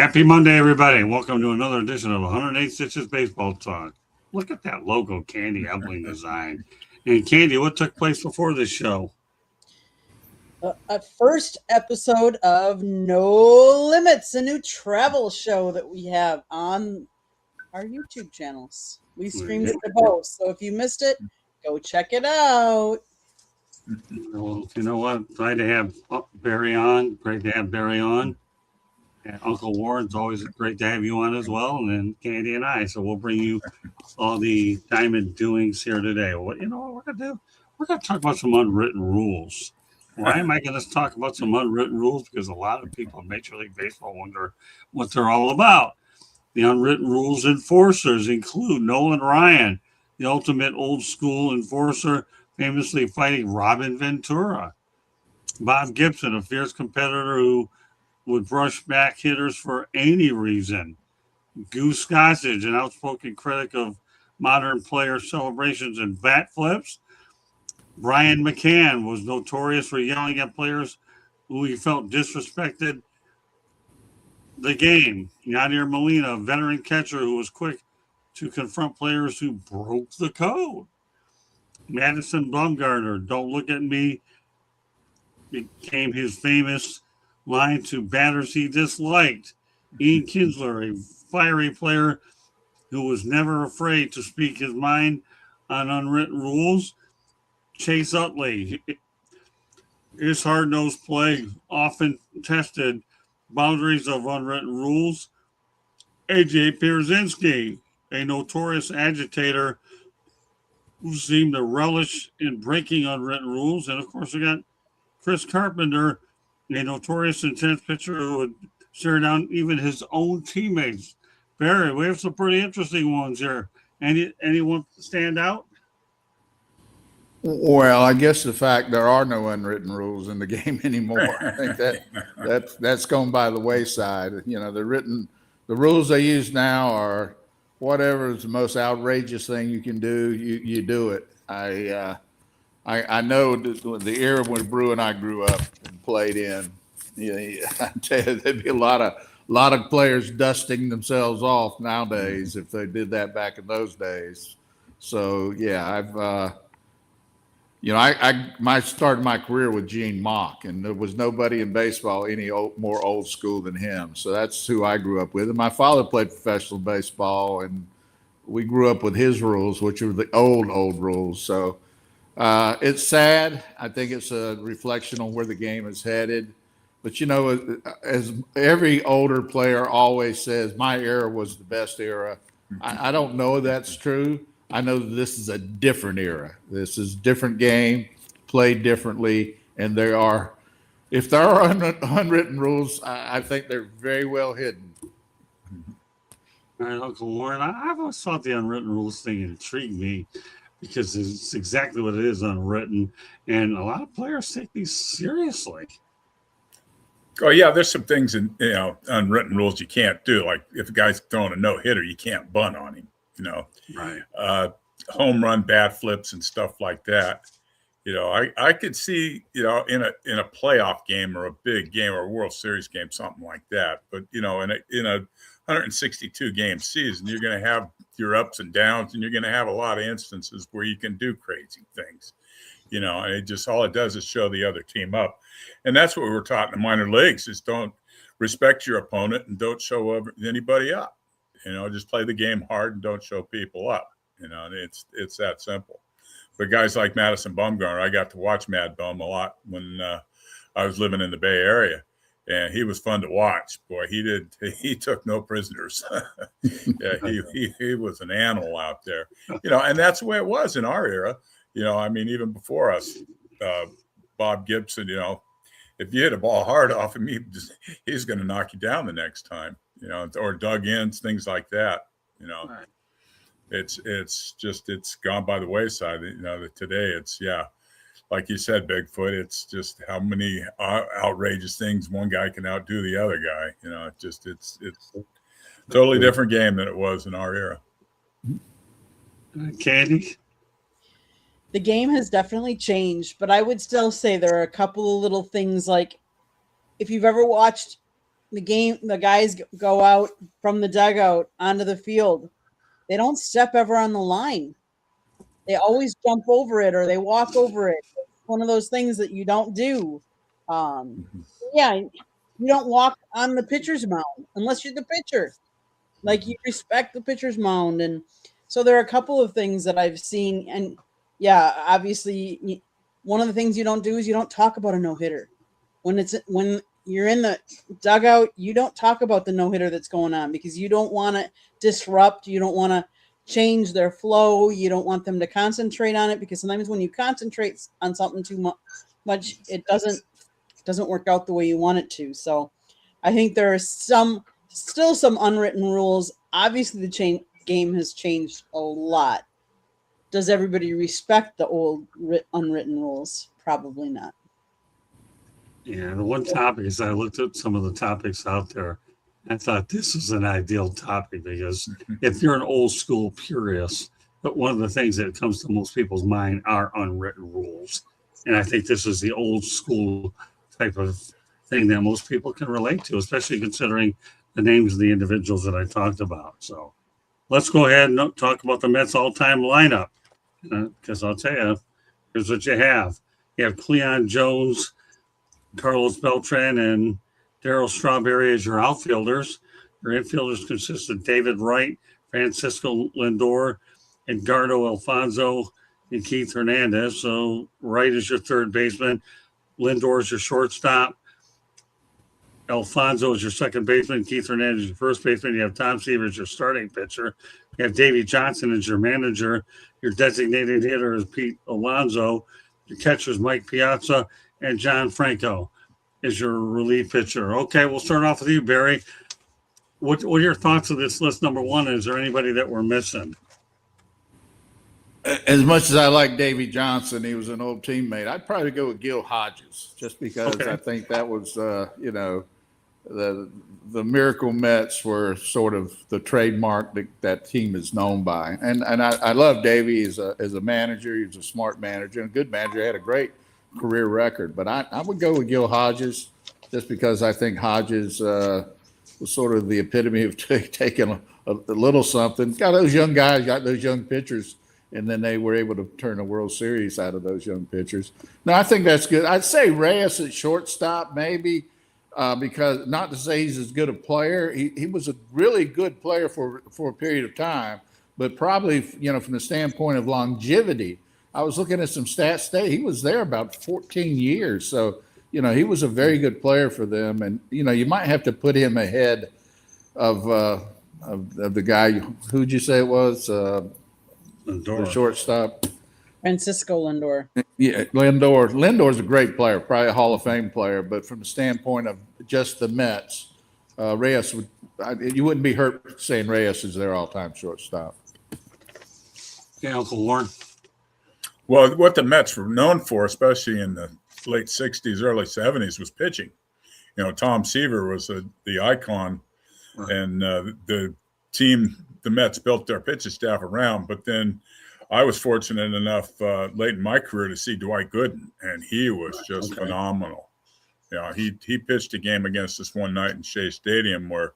Happy Monday, everybody. Welcome to another edition of 108 Stitches Baseball Talk. Look at that logo Candy Ebling design. And Candy, what took place before this show? A first episode of No Limits, a new travel show that we have on our YouTube channels. We stream to both, so if you missed it, go check it out. Well, you know what? Glad to have Barry on. Great to have Barry on. And Uncle Warren's always great to have you on as well. And then Candy and I. So we'll bring you all the diamond doings here today. Well, you know what we're going to do? We're going to talk about some unwritten rules. Why am I going to talk about some unwritten rules? Because a lot of people in Major League Baseball wonder what they're all about. The unwritten rules enforcers include Nolan Ryan, the ultimate old school enforcer, famously fighting Robin Ventura. Bob Gibson, a fierce competitor who would brush back hitters for any reason. Goose Gossage, an outspoken critic of modern player celebrations and bat flips. Brian McCann was notorious for yelling at players who he felt disrespected the game. Yadier Molina, a veteran catcher who was quick to confront players who broke the code. Madison Bumgarner, "Don't look at me," became his famous line to batters he disliked. Ian Kinsler, a fiery player who was never afraid to speak his mind on unwritten rules. Chase Utley, his hard-nosed play often tested boundaries of unwritten rules. A.J. Pierzynski, a notorious agitator who seemed to relish in breaking unwritten rules. And, of course, we got Chris Carpenter, a notorious intense pitcher who would stare down even his own teammates. Barry, we have some pretty interesting ones here. Anyone stand out? Well, I guess the fact there are no unwritten rules in the game anymore. I think that's gone by the wayside. You know, the rules they use now are whatever is the most outrageous thing you can do, you do it. I know the era when Brew and I grew up and played in. I tell you, there'd be a lot of players dusting themselves off nowadays if they did that back in those days. So yeah, I started my career with Gene Mauch, and there was nobody in baseball more old school than him. So that's who I grew up with. And my father played professional baseball, and we grew up with his rules, which are the old rules. So it's sad. I think it's a reflection on where the game is headed. But, you know, as every older player always says, my era was the best era. I don't know if that's true. I know this is a different era. This is a different game, played differently. And if there are unwritten rules, I think they're very well hidden. All right, Uncle Warren, I've always thought the unwritten rules thing intrigued me because it's exactly what it is, unwritten. And a lot of players take these seriously. Oh, yeah, there's some things in unwritten rules you can't do. Like if a guy's throwing a no-hitter, you can't bunt on him. Right. Home run bat flips and stuff like that. I could see, in a playoff game or a big game or a World Series game, something like that. But, in a 162 game season, you're going to have your ups and downs, and you're going to have a lot of instances where you can do crazy things. And all it does is show the other team up. And that's what we were taught in the minor leagues is don't respect your opponent and don't show anybody up. Just play the game hard and don't show people up. And it's that simple. But guys like Madison Bumgarner, I got to watch Mad Bum a lot when I was living in the Bay Area, and he was fun to watch. Boy, he took no prisoners. Yeah, he was an animal out there. And that's the way it was in our era. Even before us, Bob Gibson, if you hit a ball hard off him, he's going to knock you down the next time. Or dug ins, things like that. Right. It's gone by the wayside. Today it's like you said, Bigfoot. It's just how many outrageous things one guy can outdo the other guy. It's a totally different game than it was in our era. Candy? The game has definitely changed, but I would still say there are a couple of little things like if you've ever watched the guys go out from the dugout onto the field, they don't step ever on the line. They always jump over it or they walk over it. It's one of those things that you don't do. Yeah, you don't walk on the pitcher's mound unless you're the pitcher. Like you respect the pitcher's mound, and so there are a couple of things that I've seen, and yeah, obviously, one of the things you don't do is you don't talk about a no hitter when you're in the dugout. You don't talk about the no hitter that's going on because you don't want to disrupt. You don't want to change their flow. You don't want them to concentrate on it because sometimes when you concentrate on something too much, it doesn't work out the way you want it to. So I think there are still some unwritten rules. Obviously, the game has changed a lot. Does everybody respect the old unwritten rules? Probably not. Yeah, the one topic is I looked at some of the topics out there. I thought this is an ideal topic because if you're an old school purist, but one of the things that comes to most people's mind are unwritten rules. And I think this is the old school type of thing that most people can relate to, especially considering the names of the individuals that I talked about. So let's go ahead and talk about the Mets all-time lineup. Because I'll tell you, here's what you have. You have Cleon Jones, Carlos Beltran, and Darryl Strawberry as your outfielders. Your infielders consist of David Wright, Francisco Lindor, Edgardo Alfonso, and Keith Hernandez. So Wright is your third baseman. Lindor is your shortstop. Alfonso is your second baseman. Keith Hernandez is your first baseman. You have Tom Seaver as your starting pitcher. You have Davey Johnson as your manager. Your designated hitter is Pete Alonso. Your catcher is Mike Piazza. And John Franco is your relief pitcher. Okay, we'll start off with you, Barry. What are your thoughts of this list? Number one, is there anybody that we're missing? As much as I like Davey Johnson, he was an old teammate. I'd probably go with Gil Hodges just because I think that was, the Miracle Mets were sort of the trademark that team is known by. And I love Davey as a manager. He was a smart manager and a good manager. He had a great career record. But I would go with Gil Hodges just because I think Hodges was sort of the epitome of taking a little something. Got those young guys, got those young pitchers, and then they were able to turn a World Series out of those young pitchers. No, I think that's good. I'd say Reyes at shortstop maybe. Because not to say he's as good a player, he was a really good player for a period of time, but probably, from the standpoint of longevity, I was looking at some stats today. He was there about 14 years. So, he was a very good player for them. And, you might have to put him ahead of the guy, who'd you say it was? The shortstop. Francisco Lindor. Yeah, Lindor's a great player, probably a Hall of Fame player. But from the standpoint of just the Mets, Reyes you wouldn't be hurt saying Reyes is their all-time shortstop. Yeah, Uncle Warren. Well, what the Mets were known for, especially in the late '60s, early '70s, was pitching. Tom Seaver was the icon, right. And the Mets built their pitching staff around. But then I was fortunate enough late in my career to see Dwight Gooden, and he was just phenomenal. He pitched a game against us one night in Shea Stadium where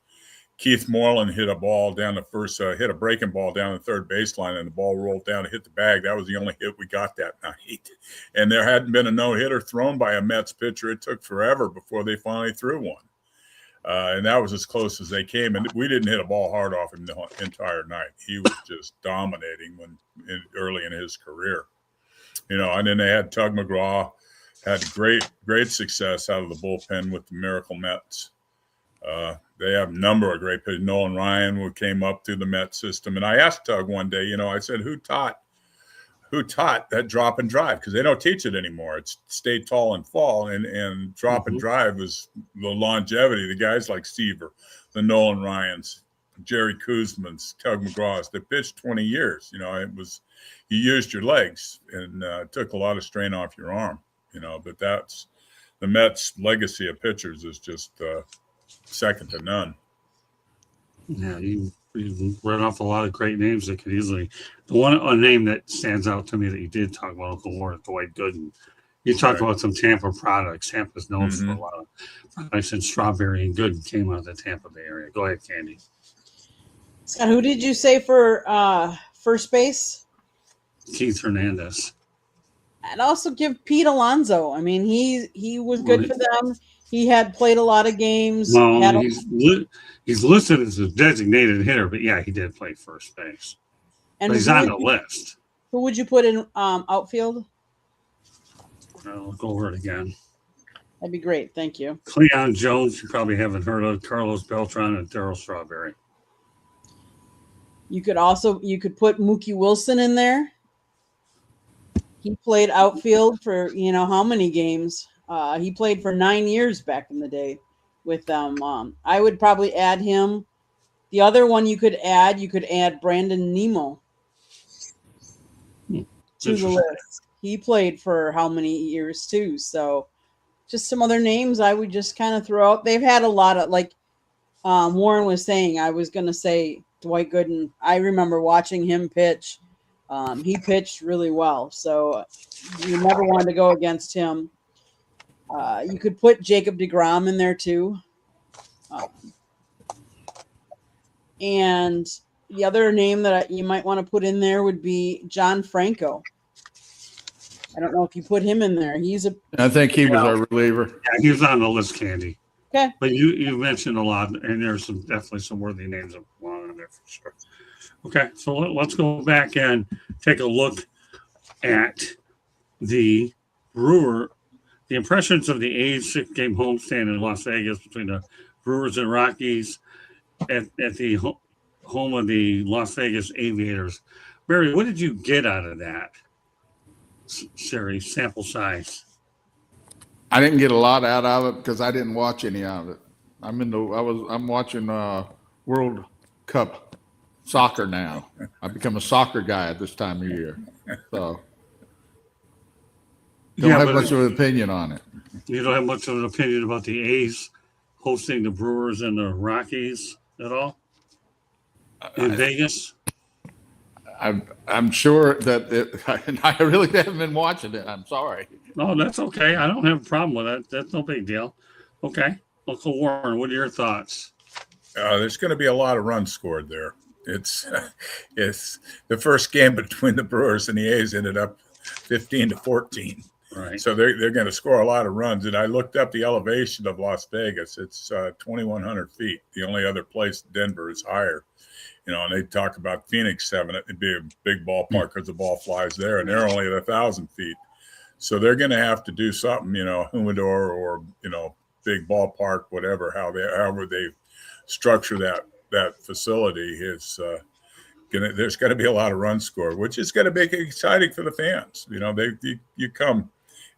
Keith Moreland hit a ball down the first, hit a breaking ball down the third baseline, and the ball rolled down and hit the bag. That was the only hit we got that night. And there hadn't been a no-hitter thrown by a Mets pitcher. It took forever before they finally threw one. And that was as close as they came. And we didn't hit a ball hard off him the entire night. He was just dominating early in his career. And then they had Tug McGraw, had great success out of the bullpen with the Miracle Mets. They have a number of great pitchers. Nolan Ryan, who came up through the Met system. And I asked Tug one day, I said, who taught that drop and drive? Because they don't teach it anymore. It's stay tall and fall. And drop and drive was the longevity. The guys like Seaver, the Nolan Ryans, Jerry Kuzmans, Tug McGraws, they pitched 20 years. It was, you used your legs and took a lot of strain off your arm, but that's the Mets' legacy of pitchers is just second to none. Yeah, you read off a lot of great names that could easily. A name that stands out to me that you did talk about, Uncle Warren, Dwight Gooden. You talk Right. about some Tampa products. Tampa's known for a Mhm. lot of products, and Strawberry and Good came out of the Tampa Bay area. Go ahead, Candy. Scott, who did you say for first base? Keith Hernandez. I'd also give Pete Alonso. I mean, he was Well, good for them. He had played a lot of games. well, Had a, he's listed as a designated hitter, but yeah, he did play first base. and But he's on the list. who would you put in outfield? I'll go over it again. That'd be great. Thank you. Cleon Jones, you probably haven't heard of. Carlos Beltran and Darryl Strawberry. You could put Mookie Wilson in there. He played outfield for how many games? He played for 9 years back in the day with them. I would probably add him. The other one you could add Brandon Nemo to the list. He played for how many years too? So just some other names I would just kind of throw out. They've had a lot of, like Warren was saying, I was going to say Dwight Gooden. I remember watching him pitch. He pitched really well, so you never wanted to go against him. You could put Jacob deGrom in there too. And the other name that you might want to put in there would be John Franco. I don't know if you put him in there. I think he was our reliever. Yeah, he was on the list, Candy. Okay. But you mentioned a lot, and there's definitely some worthy names that belong in there for sure. Okay, so let's go back and take a look at the impressions of the A's 6-game homestand in Las Vegas between the Brewers and Rockies at the home of the Las Vegas Aviators. Barry, what did you get out of that series, sample size? I didn't get a lot out of it because I didn't watch any of it. I'm watching World Cup soccer now. I've become a soccer guy at this time of year. So don't have much of an opinion on it. You don't have much of an opinion about the A's hosting the Brewers and the Rockies at all in Vegas? I'm sure that I really haven't been watching it. I'm sorry. No, that's okay. I don't have a problem with that. That's no big deal. Okay. Uncle Warren, what are your thoughts? There's going to be a lot of runs scored there. It's the first game between the Brewers and the A's ended up 15-14. Right. So they're going to score a lot of runs. And I looked up the elevation of Las Vegas. It's 2,100 feet. The only other place, Denver, is higher. And they talk about Phoenix 7. It'd be a big ballpark because the ball flies there, and they're only at 1,000 feet. So they're going to have to do something, Humidor or big ballpark, whatever. However they structure that facility is there's going to be a lot of runs scored, which is going to make it exciting for the fans. You come.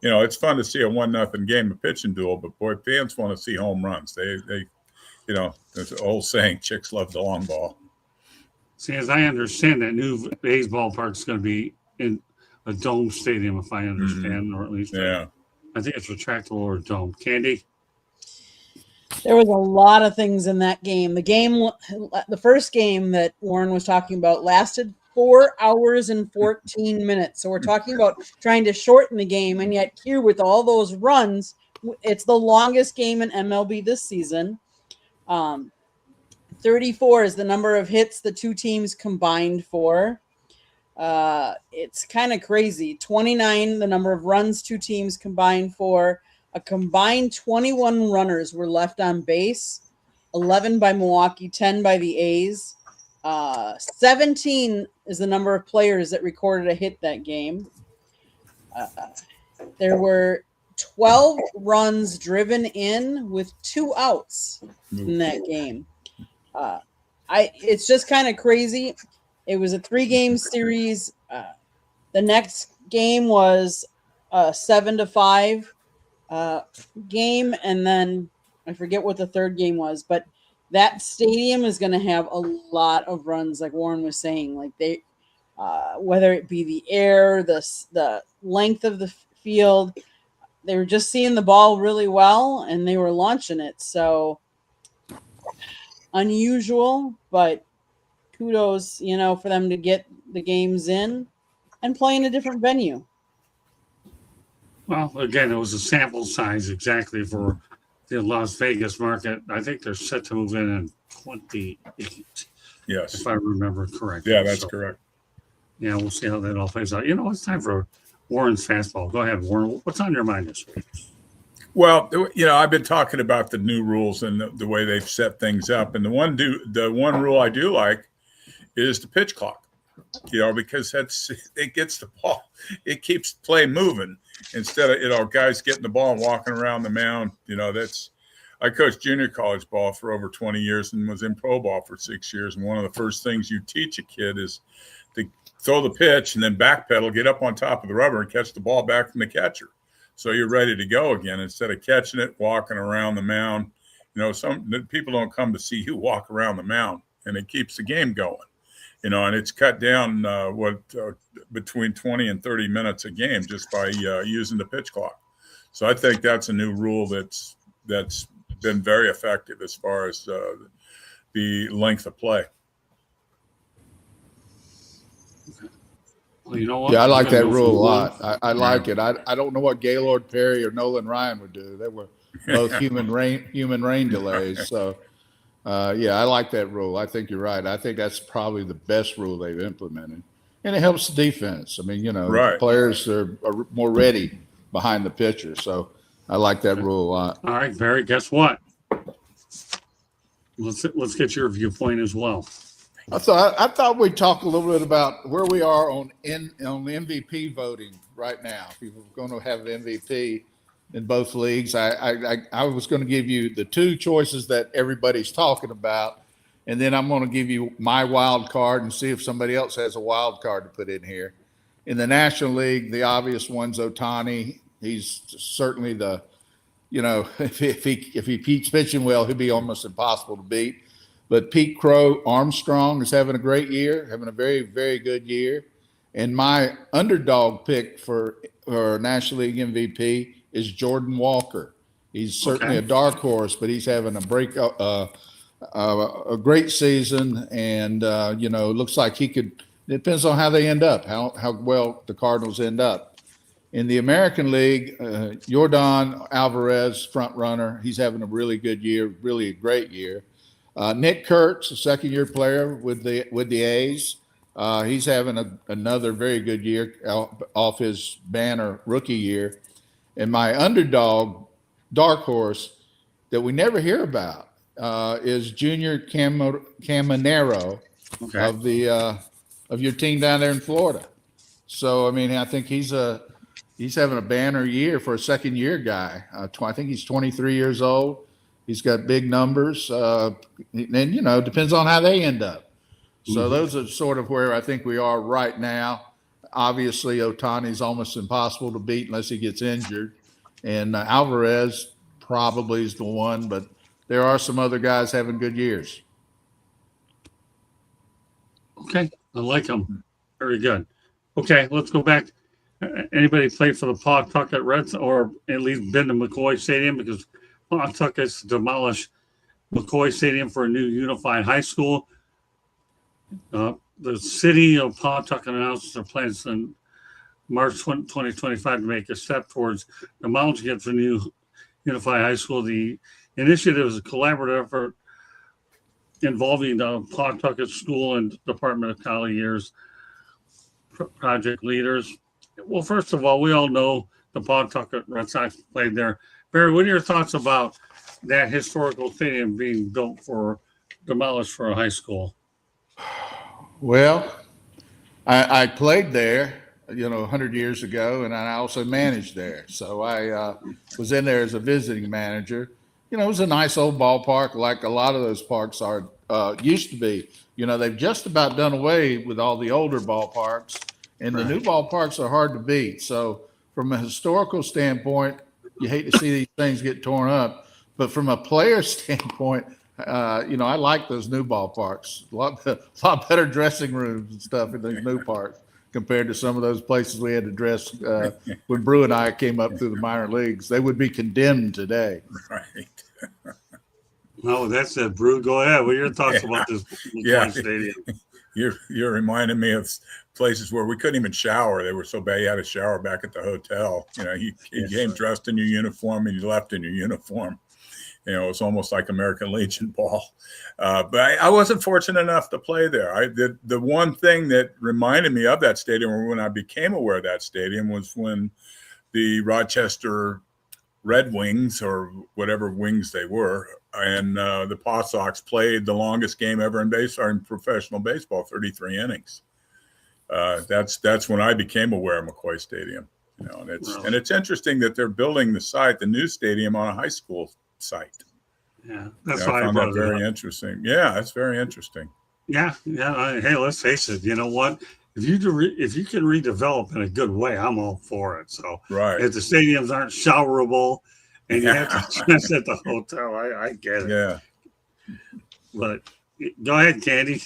It's fun to see a 1-0 game, a pitching duel, but boy, fans want to see home runs. They there's an old saying, chicks love the long ball. See, as I understand, that new A's ballpark is going to be in a dome stadium, if I understand, or at least I think it's retractable or dome. Candy? There was a lot of things in that game. The first game that Warren was talking about lasted 4 hours and 14 minutes. So we're talking about trying to shorten the game, and yet here with all those runs, it's the longest game in MLB this season. 34 is the number of hits the two teams combined for. It's kind of crazy. 29, the number of runs two teams combined for. A combined 21 runners were left on base, 11 by Milwaukee, 10 by the A's. 17 is the number of players that recorded a hit that game. There were 12 runs driven in with 2 outs in that game. It's just kind of crazy. It was a 3-game series. The next game was a 7-5 game, and then I forget what the third game was, but that stadium is going to have a lot of runs, like Warren was saying. Like they, whether it be the air, the length of the field, they were just seeing the ball really well, and they were launching it. So unusual, but kudos, for them to get the games in and play in a different venue. Well, again, it was a sample size exactly for the Las Vegas market. I think they're set to move in 28, Yes. if I remember correctly. Yeah, that's So, correct. yeah, we'll see how that all plays out. It's time for Warren's fastball. Go ahead, Warren. What's on your mind this week? Well, I've been talking about the new rules and the way they've set things up. And the one rule I do like is the pitch clock. Because it gets the ball, it keeps play moving instead of guys getting the ball and walking around the mound. I coached junior college ball for over 20 years and was in pro ball for 6 years. And one of the first things you teach a kid is to throw the pitch and then backpedal, get up on top of the rubber and catch the ball back from the catcher. So you're ready to go again instead of catching it, walking around the mound. Some people don't come to see you walk around the mound, and it keeps the game going. And it's cut down between 20 and 30 minutes a game just by using the pitch clock. So I think that's a new rule that's been very effective as far as the length of play. Well, you know what? Yeah, I like that Go for rule a one. lot. I like it. I don't know what Gaylord Perry or Nolan Ryan would do. They were both human rain delays. So, yeah, I like that rule. I think you're right. I think that's probably the best rule they've implemented, and it helps the defense. I mean, Right. players are more ready behind the pitcher. So I like that rule a lot. All right, Barry. Guess what? Let's get your viewpoint as well. I thought we'd talk a little bit about where we are on the MVP voting right now. People are going to have an MVP in both leagues. I was going to give you the two choices that everybody's talking about, and then I'm going to give you my wild card and see if somebody else has a wild card to put in here. In the National League, the obvious one's Ohtani. He's certainly if he keeps pitching well, he'll be almost impossible to beat. But Pete Crow Armstrong is having a great year, having a very, very good year. And my underdog pick for National League MVP is Jordan Walker. He's certainly a dark horse, but he's having a great season. And, looks like he could – it depends on how they end up, how well the Cardinals end up. In the American League, Yordan Alvarez, front runner. He's having a really good year, really a great year. Nick Kurtz, a second-year player with the A's. He's having another very good year off his banner rookie year. And my underdog, dark horse, that we never hear about is Junior Caminero of your team down there in Florida. So, I mean, I think he's having a banner year for a second-year guy. I think he's 23 years old. He's got big numbers, and depends on how they end up. So those are sort of where I think we are right now. Obviously, Ohtani's almost impossible to beat unless he gets injured, and Alvarez probably is the one. But there are some other guys having good years. Okay, I like them. Very good. Okay, let's go back. Anybody played for the Pawtucket Reds or at least been to McCoy Stadium? Because Pawtucket's demolished McCoy Stadium for a new unified high school. The city of Pawtucket announced their plans in March 2025 to make a step towards demolishing it for new unified high school. The initiative is a collaborative effort involving the Pawtucket School and Department of College Years project leaders. Well, first of all, we all know the Pawtucket Red Sox played there. Barry, what are your thoughts about that historical stadium being demolished for a high school? Well, I played there, 100 years ago, and I also managed there. So I was in there as a visiting manager. It was a nice old ballpark, like a lot of those parks are used to be. They've just about done away with all the older ballparks, and the new ballparks are hard to beat. So from a historical standpoint, you hate to see these things get torn up. But from a player standpoint, I like those new ballparks. A lot better dressing rooms and stuff in those new parks compared to some of those places we had to dress when Brew and I came up through the minor leagues. They would be condemned today. Right. No, that's it. Brew, go ahead. What are your thoughts about this Yeah. stadium? You're reminding me of places where we couldn't even shower. They were so bad you had to shower back at the hotel. You know, you came dressed in your uniform and you left in your uniform. You know, it was almost like American Legion ball. But I wasn't fortunate enough to play there. The one thing that reminded me of that stadium, when I became aware of that stadium, was when the Rochester Red Wings, or whatever Wings they were, and the Paw Sox played the longest game ever in professional baseball, 33 innings. That's when I became aware of McCoy Stadium. You know, and it's interesting that they're building the new stadium on a high school site. Yeah, that's why I found that very interesting. Yeah, that's very interesting. Yeah. Hey, let's face it. You know what? If you can redevelop in a good way, I'm all for it. So if the stadiums aren't showerable and you have to dress at the hotel, I get it. Yeah. But go ahead, Candy.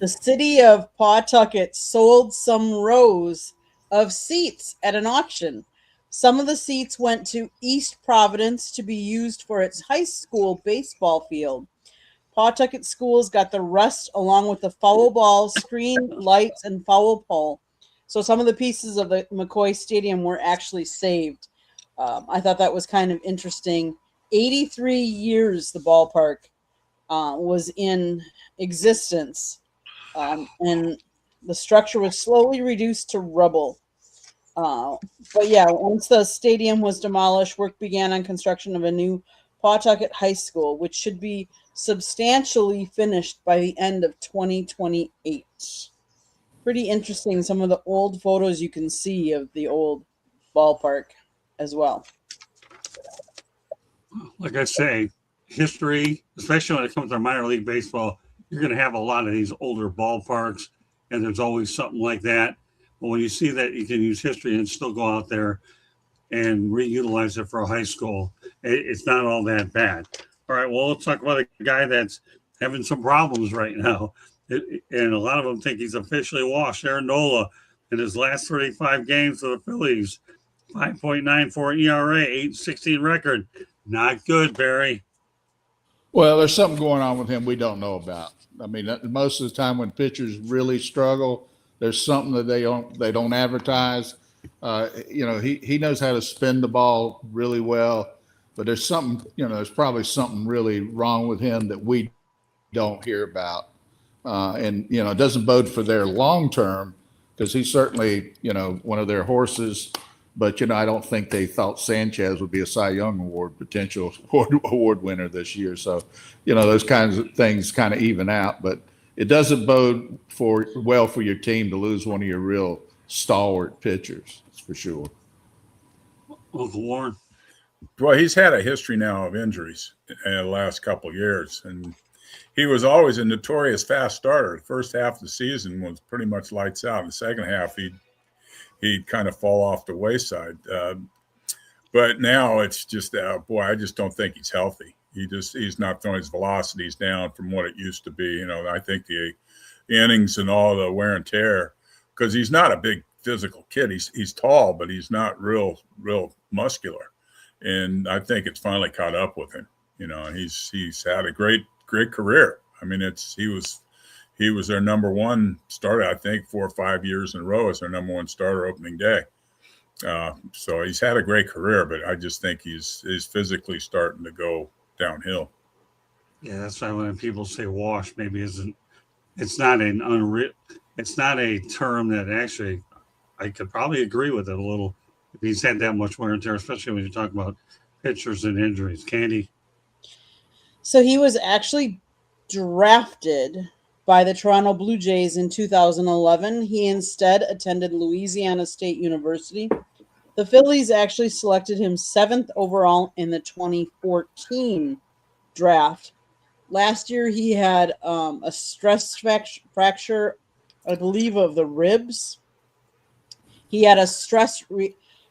The city of Pawtucket sold some rows of seats at an auction. Some of the seats went to East Providence to be used for its high school baseball field. Pawtucket schools got the rest, along with the foul ball, screen, lights, and foul pole. So some of the pieces of the McCoy Stadium were actually saved. I thought that was kind of interesting. 83 years the ballpark was in existence, and the structure was slowly reduced to rubble. But yeah, once the stadium was demolished, work began on construction of a new Pawtucket High School, which should be substantially finished by the end of 2028. Pretty interesting, some of the old photos you can see of the old ballpark as well. Like I say, history, especially when it comes to minor league baseball, you're going to have a lot of these older ballparks, and there's always something like that. But when you see that you can use history and still go out there and reutilize it for a high school, it's not all that bad. All right, well, let's talk about a guy that's having some problems right now. And a lot of them think he's officially washed. Aaron Nola, in his last 35 games for the Phillies, 5.94 ERA, 8.16 record. Not good, Barry. Well, there's something going on with him we don't know about. I mean, most of the time when pitchers really struggle, there's something that they don't advertise. He knows how to spin the ball really well, but there's probably something really wrong with him that we don't hear about. It doesn't bode for their long term, because he's certainly, one of their horses. But, I don't think they thought Sanchez would be a Cy Young potential award winner this year. So, those kinds of things kind of even out. But it doesn't bode well for your team to lose one of your real stalwart pitchers. That's for sure. Uncle Warren. Well, he's had a history now of injuries in the last couple of years. And he was always a notorious fast starter. The first half of the season was pretty much lights out. In the second half, he'd kind of fall off the wayside. But now it's just, I just don't think he's healthy. He's not throwing his velocities down from what it used to be. I think the innings and all the wear and tear, because he's not a big physical kid. He's tall, but he's not real muscular. And I think it's finally caught up with him. He's had a great career. I mean, he was their number one starter, I think, 4 or 5 years in a row as their number one starter opening day. So he's had a great career, but I just think he's physically starting to go downhill. Yeah, that's why when people say wash, maybe it's not a term that actually I could probably agree with it a little if he's had that much wear and tear, especially when you talk about pitchers and injuries. Candy. So he was actually drafted by the Toronto Blue Jays in 2011. He instead attended Louisiana State University. The Phillies actually selected him 7th overall in the 2014 draft. Last year, he had a stress fracture, I believe, of the ribs. He had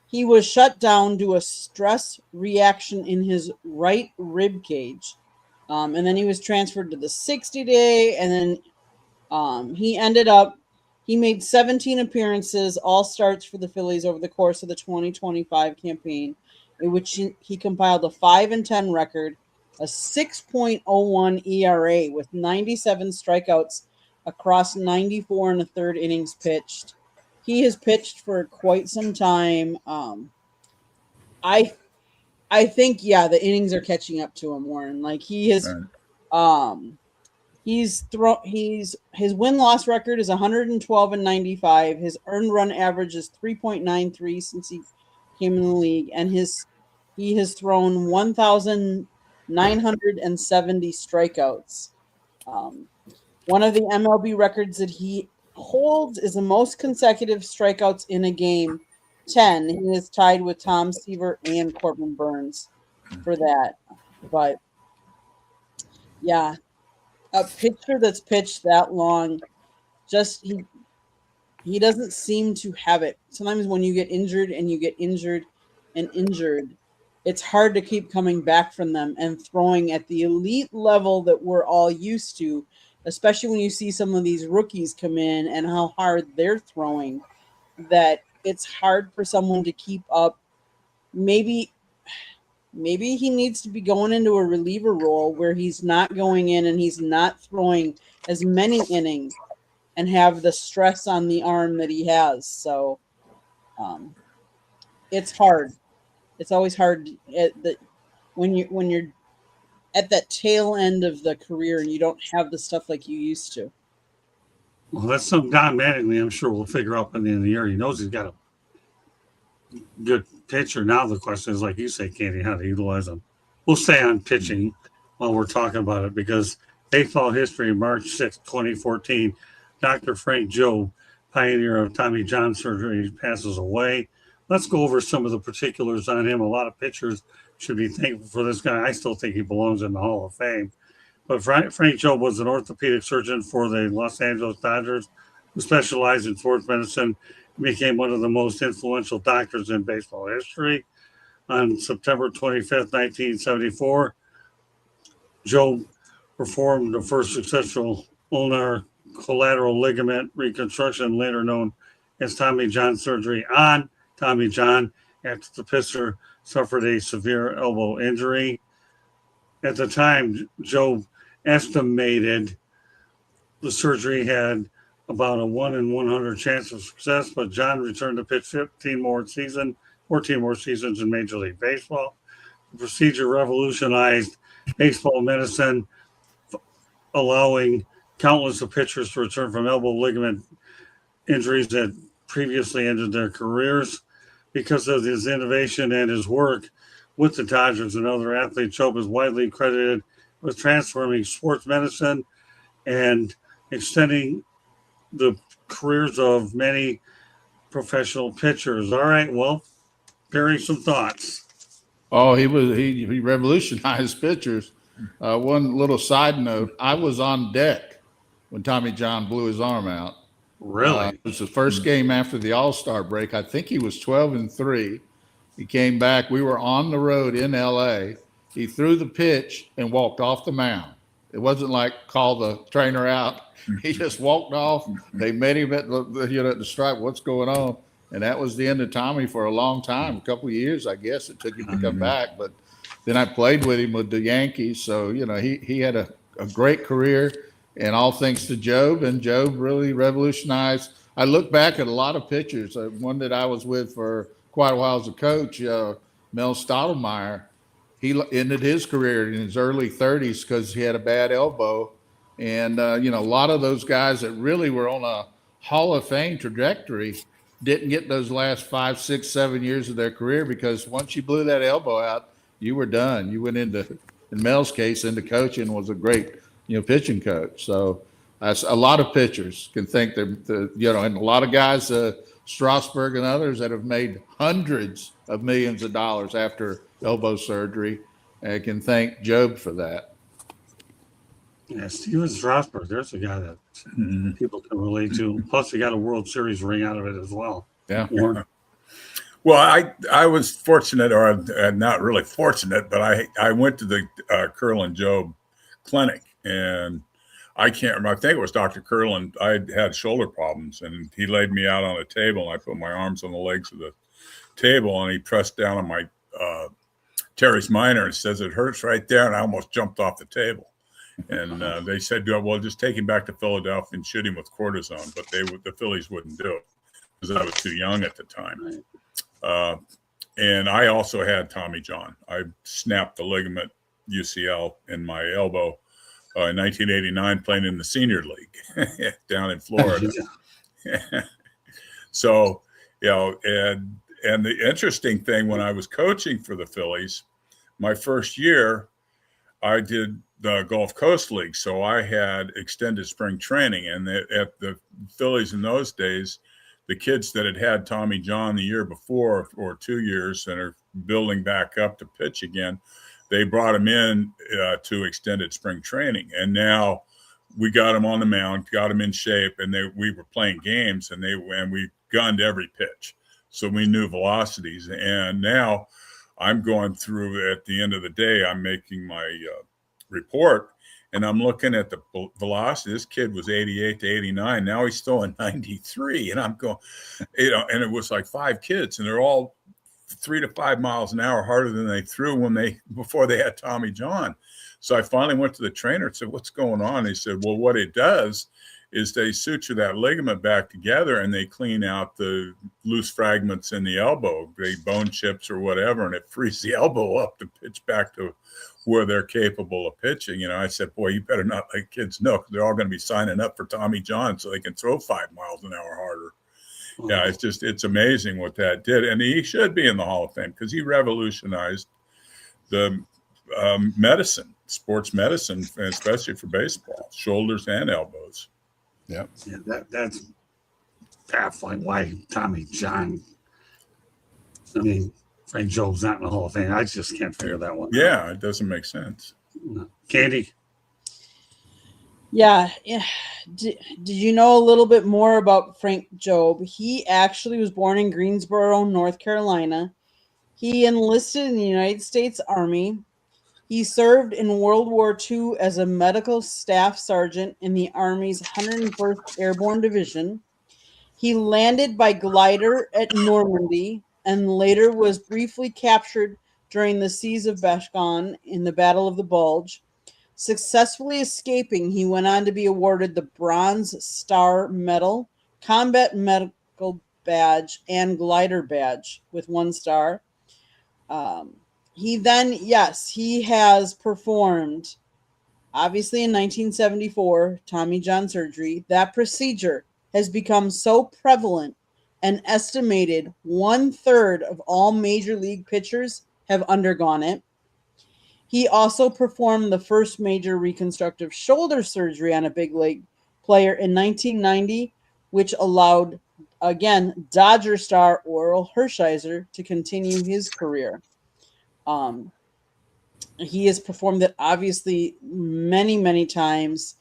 he was shut down due to a stress reaction in his right rib cage. And then he was transferred to the 60-day, and then he made 17 appearances, all starts for the Phillies over the course of the 2025 campaign, in which he compiled a 5-10 record, a 6.01 ERA with 97 strikeouts across 94 and a third innings pitched. He has pitched for quite some time. I think the innings are catching up to him, Warren. Like he has he's his win-loss record is 112 and 95. His earned run average is 3.93 since he came in the league, and he has thrown 1,970 strikeouts. One of the MLB records that he holds is the most consecutive strikeouts in a game, 10. He is tied with Tom Seaver and Corbin Burns for that. But yeah, a pitcher that's pitched that long, just he doesn't seem to have it. Sometimes when you get injured and you get injured and injured, it's hard to keep coming back from them and throwing at the elite level that we're all used to, especially when you see some of these rookies come in and how hard they're throwing, that it's hard for someone to keep up. Maybe he needs to be going into a reliever role where he's not going in and he's not throwing as many innings and have the stress on the arm that he has. So it's hard. It's always hard when you're at that tail end of the career and you don't have the stuff like you used to. Well, that's something Don Mattingly, I'm sure, will figure out by the end of the year. He knows he's got a good pitcher. Now the question is, like you say, Candy, how to utilize him. We'll stay on pitching while we're talking about it because baseball history, March 6, 2014, Dr. Frank Jobe, pioneer of Tommy John surgery, passes away. Let's go over some of the particulars on him. A lot of pitchers should be thankful for this guy. I still think he belongs in the Hall of Fame. But Frank Jobe was an orthopedic surgeon for the Los Angeles Dodgers who specialized in sports medicine and became one of the most influential doctors in baseball history. On September 25th, 1974, Jobe performed the first successful ulnar collateral ligament reconstruction, later known as Tommy John surgery, on Tommy John after the pitcher suffered a severe elbow injury. At the time, Jobe estimated the surgery had about a 1 in 100 chance of success, but John returned to pitch 14 more seasons in Major League Baseball. The procedure revolutionized baseball medicine, allowing countless of pitchers to return from elbow ligament injuries that previously ended their careers. Because of his innovation and his work with the Dodgers and other athletes, Jobe is widely credited with transforming sports medicine and extending the careers of many professional pitchers. All right, well, Barry, some thoughts. Oh, he revolutionized pitchers. One little side note: I was on deck when Tommy John blew his arm out. Really? It was the first game after the All-Star break. I think he was 12-3. He came back. We were on the road in LA. He threw the pitch and walked off the mound. It wasn't like call the trainer out. He just walked off. They met him at the stripe. What's going on? And that was the end of Tommy for a long time, a couple of years, I guess. It took him to come back. But then I played with him with the Yankees. So, he had a great career. And all thanks to Jobe, and Jobe really revolutionized. I look back at a lot of pitchers. One that I was with for quite a while as a coach, Mel Stottlemyre. He ended his career in his early 30s because he had a bad elbow. And, a lot of those guys that really were on a Hall of Fame trajectory didn't get those last 5, 6, 7 years of their career because once you blew that elbow out, you were done. You went into, in Mel's case, into coaching, was a great pitching coach. So a lot of pitchers can think and a lot of guys, Strasburg and others that have made hundreds of millions of dollars after elbow surgery, can thank Jobe for that. Yeah, Steven Strasburg, there's a guy that people can relate to. Plus, he got a World Series ring out of it as well. Yeah. Well, I was fortunate, or not really fortunate, but I went to the Curlin Jobe clinic. And I can't remember. I think it was Dr. Curlin. I had shoulder problems, and he laid me out on a table, and I put my arms on the legs of the table, and he pressed down on my teres minor and says, "It hurts right there," and I almost jumped off the table. And they said, well, just take him back to Philadelphia and shoot him with cortisone. But the Phillies wouldn't do it because I was too young at the time. And I also had Tommy John. I snapped the ligament UCL in my elbow in 1989 playing in the senior league down in Florida. So, and the interesting thing, when I was coaching for the Phillies, my first year, I did the Gulf Coast League. So I had extended spring training. And at the Phillies in those days, the kids that had Tommy John the year before or 2 years and are building back up to pitch again, they brought him in to extended spring training. And now we got him on the mound, got him in shape, and we were playing games, and we gunned every pitch. So we knew velocities. And now I'm going through, at the end of the day, I'm making my report, and I'm looking at the velocity. This kid was 88 to 89. Now he's still in 93. And I'm going, and it was like 5 kids, and they're all 3 to 5 miles an hour harder than they threw before they had Tommy John. So I finally went to the trainer and said, what's going on? He said, well, what it does is they suture that ligament back together, and they clean out the loose fragments in the elbow, the bone chips or whatever, and it frees the elbow up to pitch back to where they're capable of pitching. I said, boy, you better not let kids know, because they're all going to be signing up for Tommy John so they can throw 5 miles an hour harder. Oh. Yeah, it's amazing what that did. And he should be in the Hall of Fame because he revolutionized the medicine, sports medicine, especially for baseball, shoulders and elbows. Yep. Yeah, that's baffling. Why Tommy John? I mean, Frank Job's not in the Hall of Fame. I just can't figure that one out. Yeah, it doesn't make sense. No. Candy? Yeah. Did you know a little bit more about Frank Job? He actually was born in Greensboro, North Carolina. He enlisted in the United States Army. He served in World War II as a medical staff sergeant in the Army's 101st Airborne Division. He landed by glider at Normandy and later was briefly captured during the siege of Bashkan in the Battle of the Bulge. Successfully escaping, he went on to be awarded the Bronze Star Medal, Combat Medical Badge, and Glider Badge with 1 star. He has performed, obviously in 1974, Tommy John surgery. That procedure has become so prevalent, an estimated 1/3 of all major league pitchers have undergone it. He also performed the first major reconstructive shoulder surgery on a big league player in 1990, which allowed, again, Dodger star Orel Hershiser to continue his career. He has performed it obviously many, many times.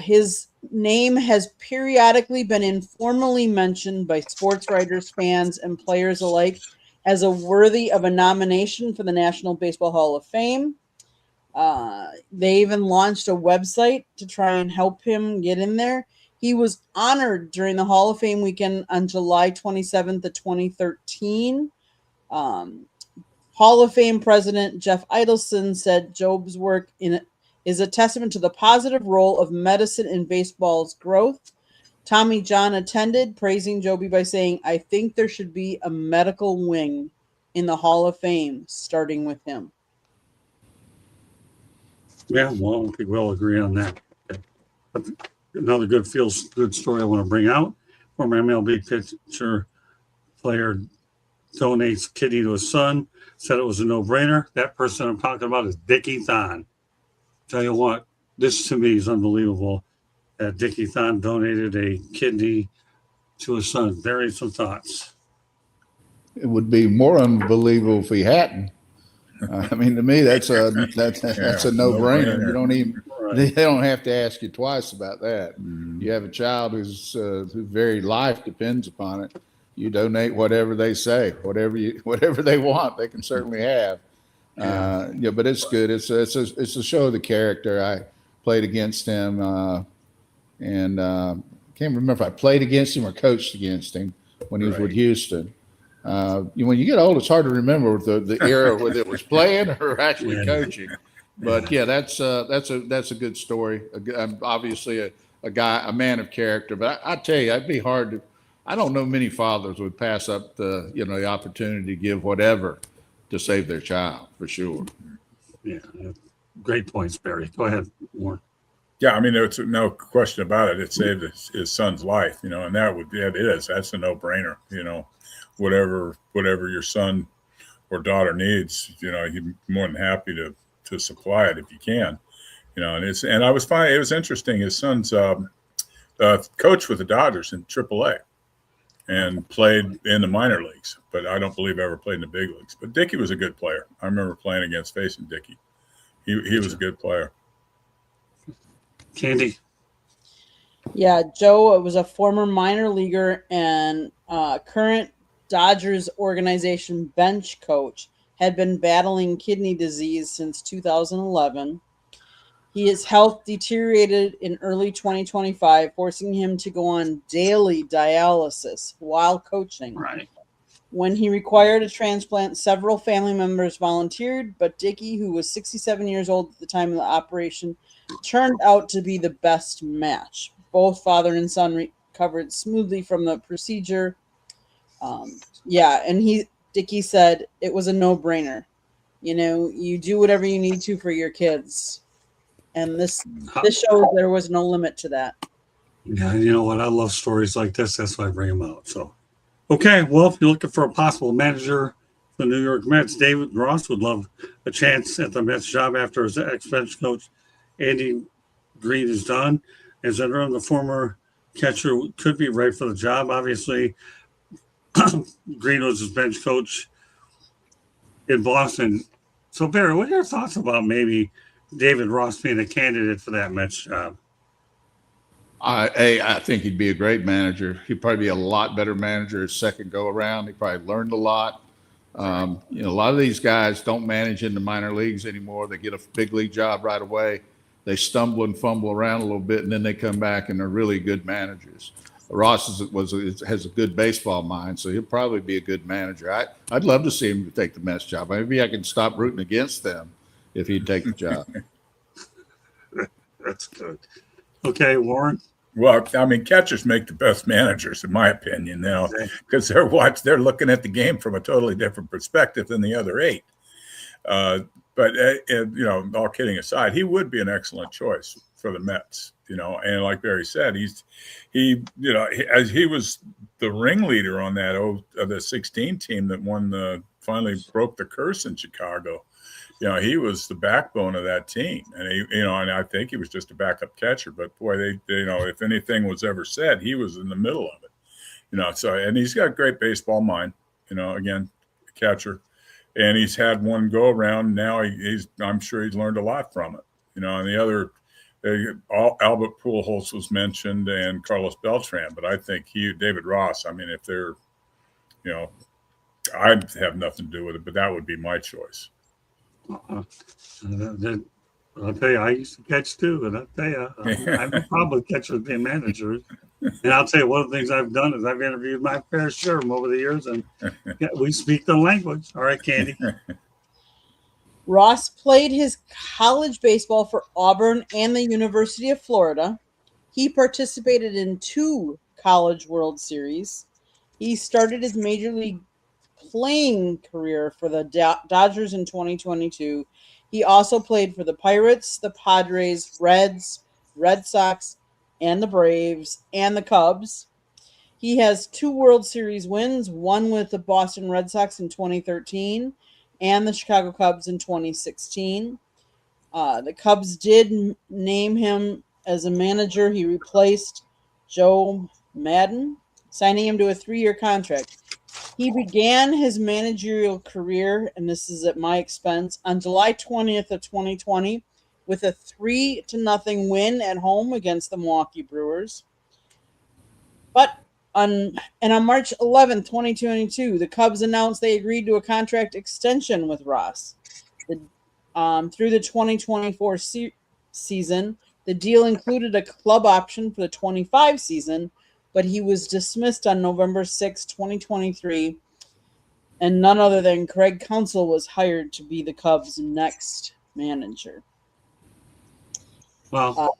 His name has periodically been informally mentioned by sports writers, fans, and players alike as worthy of a nomination for the National Baseball Hall of Fame. They even launched a website to try and help him get in there. He was honored during the Hall of Fame weekend on July 27th of 2013. Hall of Fame President Jeff Idelson said Job's work is a testament to the positive role of medicine in baseball's growth. Tommy John attended, praising Joby by saying, I think there should be a medical wing in the Hall of Fame, starting with him. Yeah, well, I think we'll agree on that. But another good story I want to bring out. Former MLB pitcher player donates kidney to his son, said it was a no-brainer. That person I'm talking about is Dickie Thon. Tell you what, this to me is unbelievable. Dickie Thon donated a kidney to his son. There some thoughts. It would be more unbelievable if he hadn't. I mean, to me, that's a no-brainer. You don't even they don't have to ask you twice about that. Mm-hmm. You have a child whose very life depends upon it. You donate whatever they say, whatever they want. They can certainly have. But it's good. It's a show of the character. I played against him, and can't remember if I played against him or coached against him when he was with Houston. When you get old, it's hard to remember the era whether it was playing or actually coaching. But yeah, that's a good story. Obviously a man of character. But I tell you, it'd be hard to. I don't know many fathers would pass up the opportunity to give whatever to save their child, for sure. Yeah, great points, Barry. Go ahead, Warren. Yeah, I mean, there's no question about it. It saved his son's life, and that's a no-brainer. Whatever your son or daughter needs, he's more than happy to supply it if you can. And I was fine. It was interesting. His son's coach with the Dodgers in AAA and played in the minor leagues, but I don't believe ever played in the big leagues. But Dickey was a good player. I remember facing Dickey. He was a good player. Candy. Yeah, Joe was a former minor leaguer and current Dodgers organization bench coach. Had been battling kidney disease since 2011. His health deteriorated in early 2025, forcing him to go on daily dialysis while coaching. Right. When he required a transplant, several family members volunteered, but Dickey, who was 67 years old at the time of the operation, turned out to be the best match. Both father and son recovered smoothly from the procedure. And Dickey said it was a no-brainer. You do whatever you need to for your kids. And this shows there was no limit to that. Yeah, you know what? I love stories like this. That's why I bring them out. So, okay. Well, if you're looking for a possible manager for the New York Mets, David Ross would love a chance at the Mets job after his ex-bench coach Andy Green is done. As interim, the former catcher could be right for the job. Obviously, Green was his bench coach in Boston. So, Barry, what are your thoughts about maybe David Ross being a candidate for that Mets job? I think he'd be a great manager. He'd probably be a lot better manager his second go around. He probably learned a lot. A lot of these guys don't manage in the minor leagues anymore. They get a big league job right away. They stumble and fumble around a little bit, and then they come back and they're really good managers. Ross has a good baseball mind, so he'll probably be a good manager. I'd love to see him take the Mets job. Maybe I can stop rooting against them if he'd take the job. That's good. Okay, Warren. Well, I mean, catchers make the best managers, in my opinion, because they're looking at the game from a totally different perspective than the other eight. But all kidding aside, he would be an excellent choice for the Mets. And like Barry said, he was the ringleader on the 16 team that finally broke the curse in Chicago. He was the backbone of that team, and and I think he was just a backup catcher. But boy, they if anything was ever said, he was in the middle of it. So and he's got a great baseball mind. Again, catcher, and he's had one go around. Now I'm sure he's learned a lot from it. And the other, Albert Pujols was mentioned and Carlos Beltran, but I think David Ross. I mean, if they're, I'd have nothing to do with it, but that would be my choice. I'll tell you, I used to catch too, and I'll tell you, I have a problem with catchers being managers. And I'll tell you, one of the things I've done is I've interviewed my fair share of them over the years, and we speak the language. All right, Candy. Ross played his college baseball for Auburn and the University of Florida. He participated in 2 College World Series. He started his major league playing career for the Dodgers in 2022. He also played for the Pirates, the Padres, Reds, Red Sox, and the Braves, and the Cubs. He has 2 World Series wins, one with the Boston Red Sox in 2013 and the Chicago Cubs in 2016. The Cubs did name him as a manager. He replaced Joe Madden, signing him to a 3-year contract. He began his managerial career, and this is at my expense, on July 20th of 2020 with a 3-0 win at home against the Milwaukee Brewers. But on March 11th, 2022, the Cubs announced they agreed to a contract extension with Ross. Through the 2024 season, the deal included a club option for the 25 season, but he was dismissed on November 6, 2023, and none other than Craig Counsell was hired to be the Cubs' next manager. Well,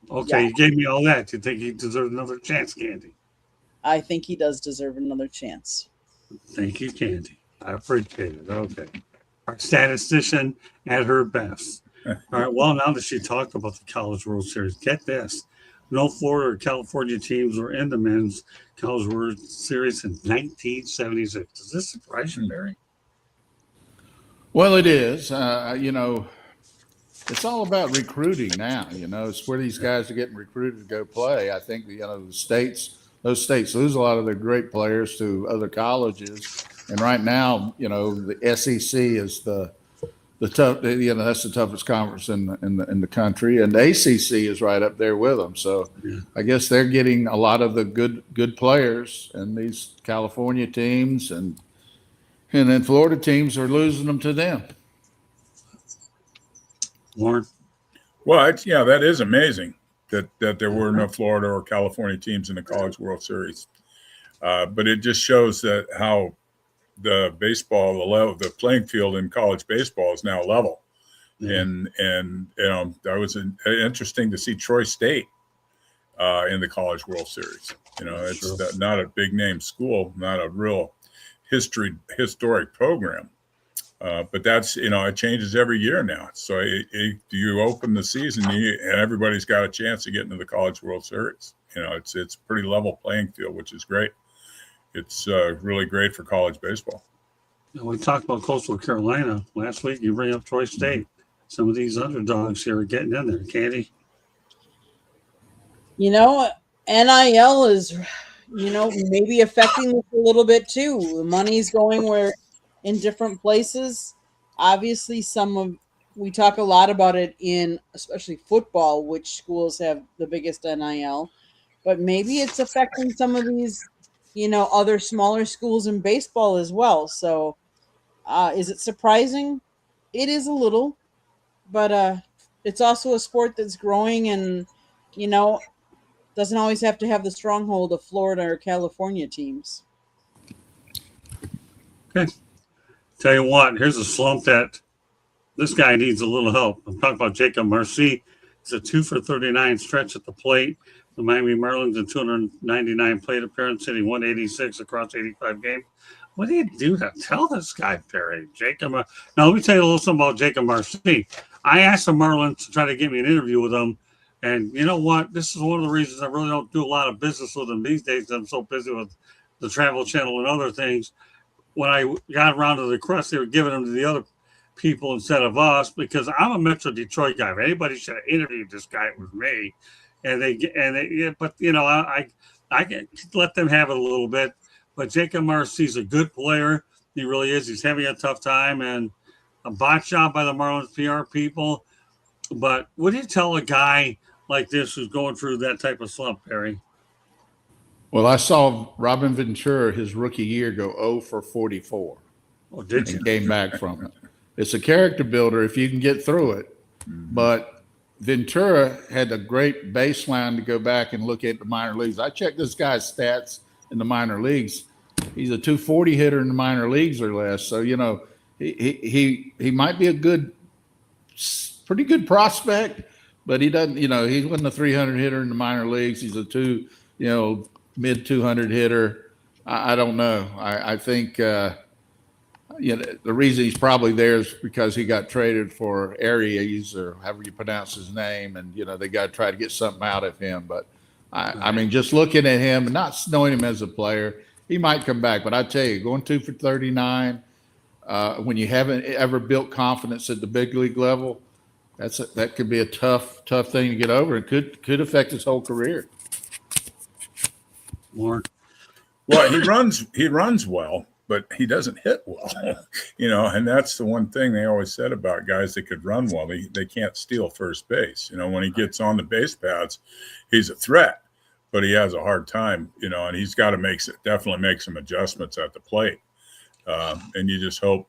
okay, yeah. you gave me all that. You think he deserves another chance, Candy? I think he does deserve another chance. Thank you, Candy. I appreciate it. Okay. Our statistician at her best. All right. Well, now that she talked about the College World Series, get this. No Florida or California teams were in the men's College World Series in 1976. Does this surprise you, Barry? Well, it is. It's all about recruiting now. It's where these guys are getting recruited to go play. I think those states lose a lot of their great players to other colleges, and right now, the SEC is the tough. That's the toughest conference in the country, and the ACC is right up there with them. So, Yeah. I guess they're getting a lot of the good players, and these California teams and then Florida teams are losing them to them. Warren? Well, that is amazing that there were no Florida or California teams in the College World Series. But it just shows that how the the playing field in college baseball is now level. Yeah. And that was interesting to see Troy State in the College World Series. It's not a big name school, not a real historic program. But that's, it changes every year now. So you open the season and everybody's got a chance to get into the College World Series. It's a pretty level playing field, which is great. It's really great for college baseball. We talked about Coastal Carolina last week. You bring up Troy State. Some of these underdogs here are getting in there. Candy? NIL is, maybe affecting this a little bit too. The money's going where in different places. Obviously, we talk a lot about it in especially football, which schools have the biggest NIL, but maybe it's affecting some of these, other smaller schools in baseball as well. So, is it surprising? It is a little, but it's also a sport that's growing and, doesn't always have to have the stronghold of Florida or California teams. Okay. Tell you what, here's a slump that this guy needs a little help. I'm talking about Jacob Marcy. It's a 2 for 39 stretch at the plate. The Miami Marlins in 299 plate appearance, hitting 186 across 85 games. What do you do to tell this guy, Barry? Now, let me tell you a little something about Jacob Marcy. I asked the Marlins to try to get me an interview with him. And you know what? This is one of the reasons I really don't do a lot of business with him these days. I'm so busy with the Travel Channel and other things. When I got around to the request, they were giving them to the other people instead of us because I'm a Metro Detroit guy. If anybody should have interviewed this guy, it was me. But I can let them have it a little bit. But Jacob Marcy's a good player. He really is. He's having a tough time and a botch job by the Marlins PR people. But what do you tell a guy like this who's going through that type of slump, Perry? Well, I saw Robin Ventura his rookie year go 0 for 44. Oh, did you? And came back from it. It's a character builder if you can get through it. But Ventura had a great baseline to go back and look at the minor leagues. I checked this guy's stats in the minor leagues. He's a 240 hitter in the minor leagues or less. So, he might be pretty good prospect, but he doesn't, he wasn't a 300 hitter in the minor leagues. He's a mid 200 hitter. I don't know. I think, the reason he's probably there is because he got traded for Arias or however you pronounce his name. And, they got to try to get something out of him. But I mean, just looking at him and not knowing him as a player, he might come back. But I tell you, going 2 for 39, when you haven't ever built confidence at the big league level, that could be a tough thing to get over. It could affect his whole career. More. Well, he runs well, but he doesn't hit well, and that's the one thing they always said about guys that could run well. They can't steal first base. When he gets on the base paths, he's a threat, but he has a hard time, and he's got to definitely make some adjustments at the plate. And you just hope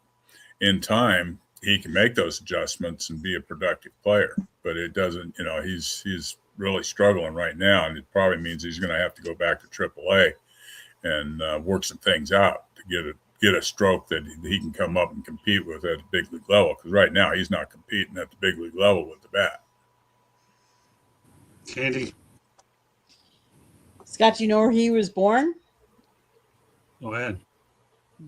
in time he can make those adjustments and be a productive player, but it doesn't, he's really struggling right now. And it probably means he's going to have to go back to AAA and work some things out to get a stroke that he can come up and compete with at the big league level. Because right now he's not competing at the big league level with the bat. Candy, Scott, you know where he was born? go ahead.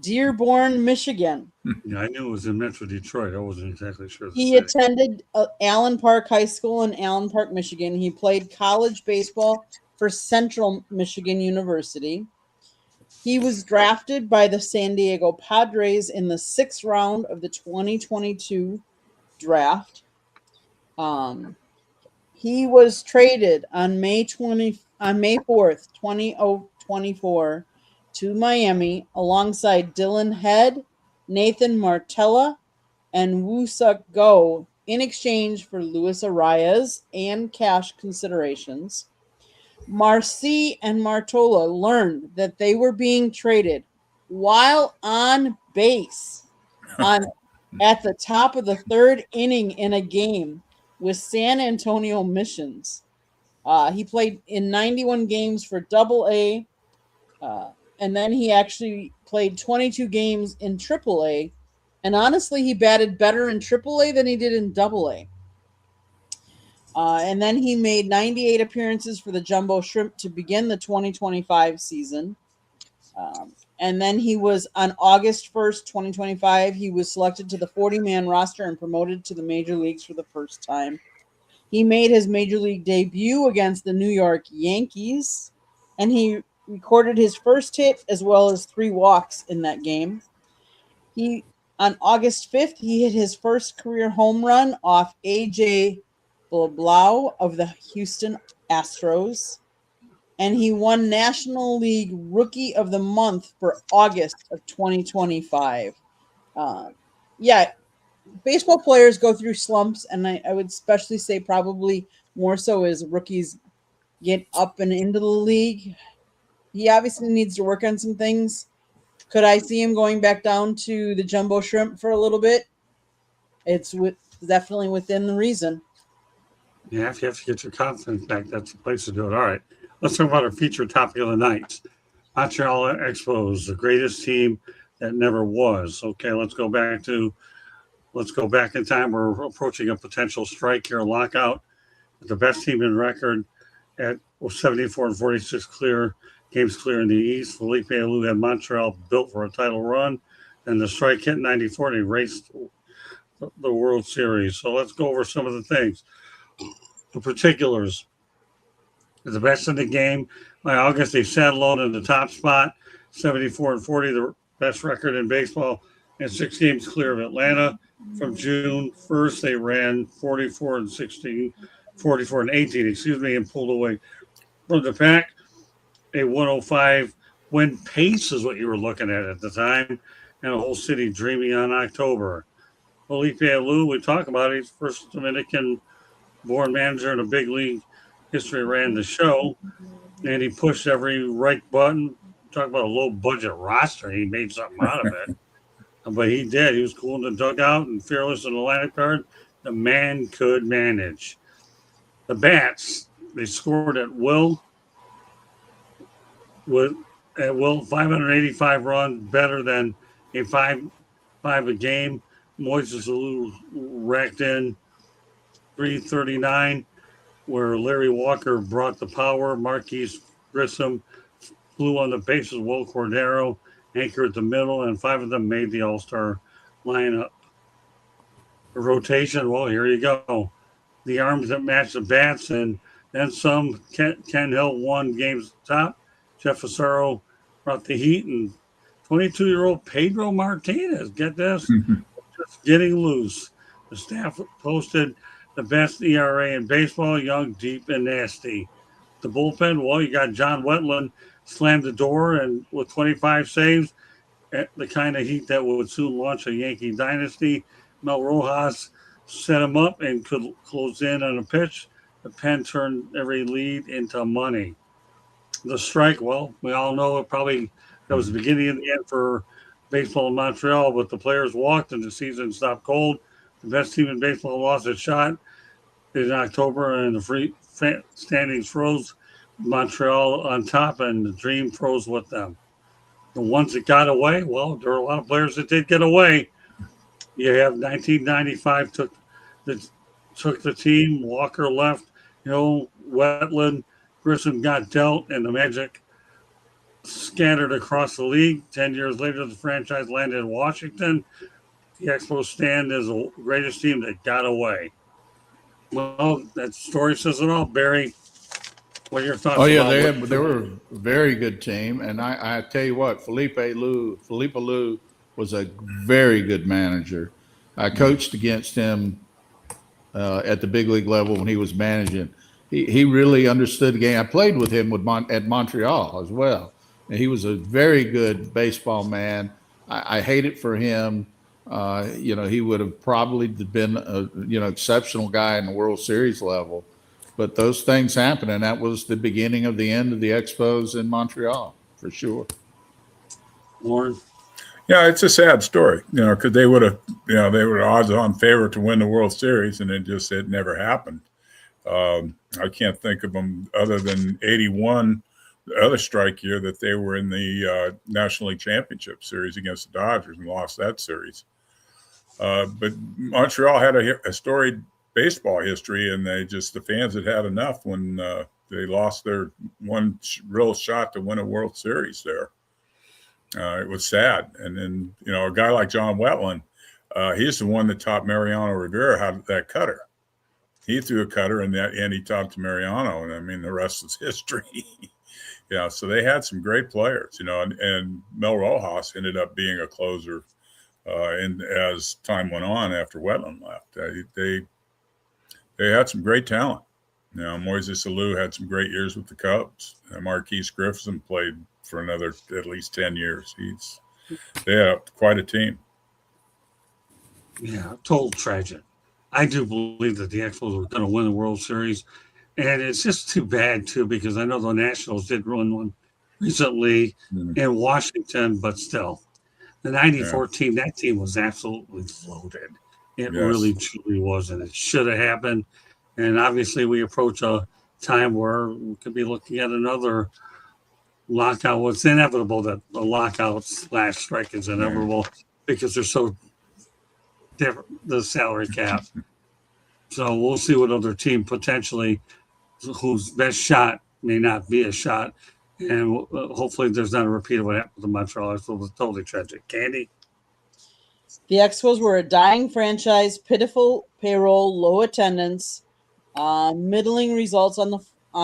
Dearborn, Michigan. Yeah, I knew it was in Metro Detroit. I wasn't exactly sure. He attended Allen Park High School in Allen Park, Michigan. He played college baseball for Central Michigan University. He was drafted by the San Diego Padres in the 6th round of the 2022 draft. He was traded on May 4th, 2024 to Miami alongside Dylan Head, Nathan Martella, and Woo-Suk Go in exchange for Luis Arias and cash considerations. Marcy and Martola learned that they were being traded while on base at the top of the 3rd inning in a game with San Antonio Missions. He played in 91 games for Double-A, and then he actually played 22 games in Triple-A. And honestly, he batted better in Triple-A than he did in Double-A. And then he made 98 appearances for the Jumbo Shrimp to begin the 2025 season. And then he was on August 1st, 2025, he was selected to the 40-man roster and promoted to the major leagues for the first time. He made his major league debut against the New York Yankees, and he recorded his first hit as well as 3 walks in that game. On August 5th, he hit his first career home run off A.J. Blau of the Houston Astros, and he won National League Rookie of the Month for August of 2025. Baseball players go through slumps, and I would especially say probably more so as rookies get up and into the league. He obviously needs to work on some things. Could I see him going back down to the Jumbo Shrimp for a little bit? It's definitely within the reason. Yeah, if you have to get your confidence back, that's the place to do it. All right, let's talk about our featured topic of the night. Montreal Expos, the greatest team that never was. Okay, let's go back in time. We're approaching a potential strike here, lockout. The best team in record at 74 and 46 games clear in the East. Felipe Alou had Montreal built for a title run. And the strike hit in 94 and he raced the World Series. So let's go over some of the things. The particulars. The best in the game. By August, they sat alone in the top spot. 74 and 40, the best record in baseball. And 6 games clear of Atlanta. From June 1st, they ran 44 and 18, and pulled away from the pack. A 105 win pace is what you were looking at the time, and a whole city dreaming on October. Felipe Alou, we talk about it, he's first Dominican-born manager in a big league history, ran the show, and he pushed every right button. Talk about a low-budget roster. He made something out of it. But he did. He was cool in the dugout and fearless in the lineup card. The man could manage. The bats, they scored at will. With 585 runs, better than a 5 a game. Moises Alou racked in 339, where Larry Walker brought the power. Marquise Grissom flew on the bases. Will Cordero anchored the middle, and 5 of them made the All-Star lineup. The rotation, well, here you go. The arms that match the bats, and then some. Ken Hill won games top. Jeff Fassaro brought the heat, and 22-year-old Pedro Martinez, get this, just getting loose. The staff posted the best ERA in baseball, young, deep, and nasty. The bullpen, well, you got John Wetland slammed the door, and with 25 saves, the kind of heat that would soon launch a Yankee dynasty. Mel Rojas set him up and could close in on a pitch. The pen turned every lead into money. The strike, well, we all know that was the beginning and the end for baseball in Montreal, but the players walked and the season stopped cold. The best team in baseball lost its shot in October, and the free standings froze. Montreal on top, and the dream froze with them. The ones that got away, well, there were a lot of players that did get away. You have 1995 took the team. Walker left. Wetland, Grissom got dealt, and the Magic scattered across the league. 10 years later, the franchise landed in Washington. The Expos stand as the greatest team that got away. Well, that story says it all. Barry, what are your thoughts? Oh yeah, about they were a very good team, and I tell you what, Felipe Lou was a very good manager. I coached against him at the big league level when he was managing. He really understood the game. I played with him at Montreal as well, and he was a very good baseball man. I hate it for him. He would have probably been a exceptional guy in the World Series level. But those things happen, and that was the beginning of the end of the Expos in Montreal, for sure. Warren? Yeah, it's a sad story, because they would have, they were odds-on favorite to win the World Series, and it never happened. I can't think of them other than 81, the other strike year that they were in the National League Championship Series against the Dodgers and lost that series. But Montreal had a storied baseball history, and the fans had enough when they lost their one real shot to win a World Series there. It was sad. And then, a guy like John Wetland, he's the one that taught Mariano Rivera how that cutter. He threw a cutter and he taught to Mariano. And I mean, the rest is history. So they had some great players, and Mel Rojas ended up being a closer as time went on after Wetland left. They had some great talent. Moises Alou had some great years with the Cubs. Marquise Griffin played for another at least 10 years. They had quite a team. Yeah, total tragic. I do believe that the Expos were going to win the World Series, and it's just too bad too, because I know the Nationals did win one recently in Washington, but still, the '94 team, that team was absolutely loaded. It really truly was, and it should have happened. And obviously, we approach a time where we could be looking at another lockout. Well, it's inevitable that the lockout / strike is inevitable because they're so different, the salary cap. So we'll see what other team potentially, whose best shot may not be a shot. And hopefully there's not a repeat of what happened to Montreal. It was totally tragic. Candy? The Expos were a dying franchise, pitiful payroll, low attendance, middling results on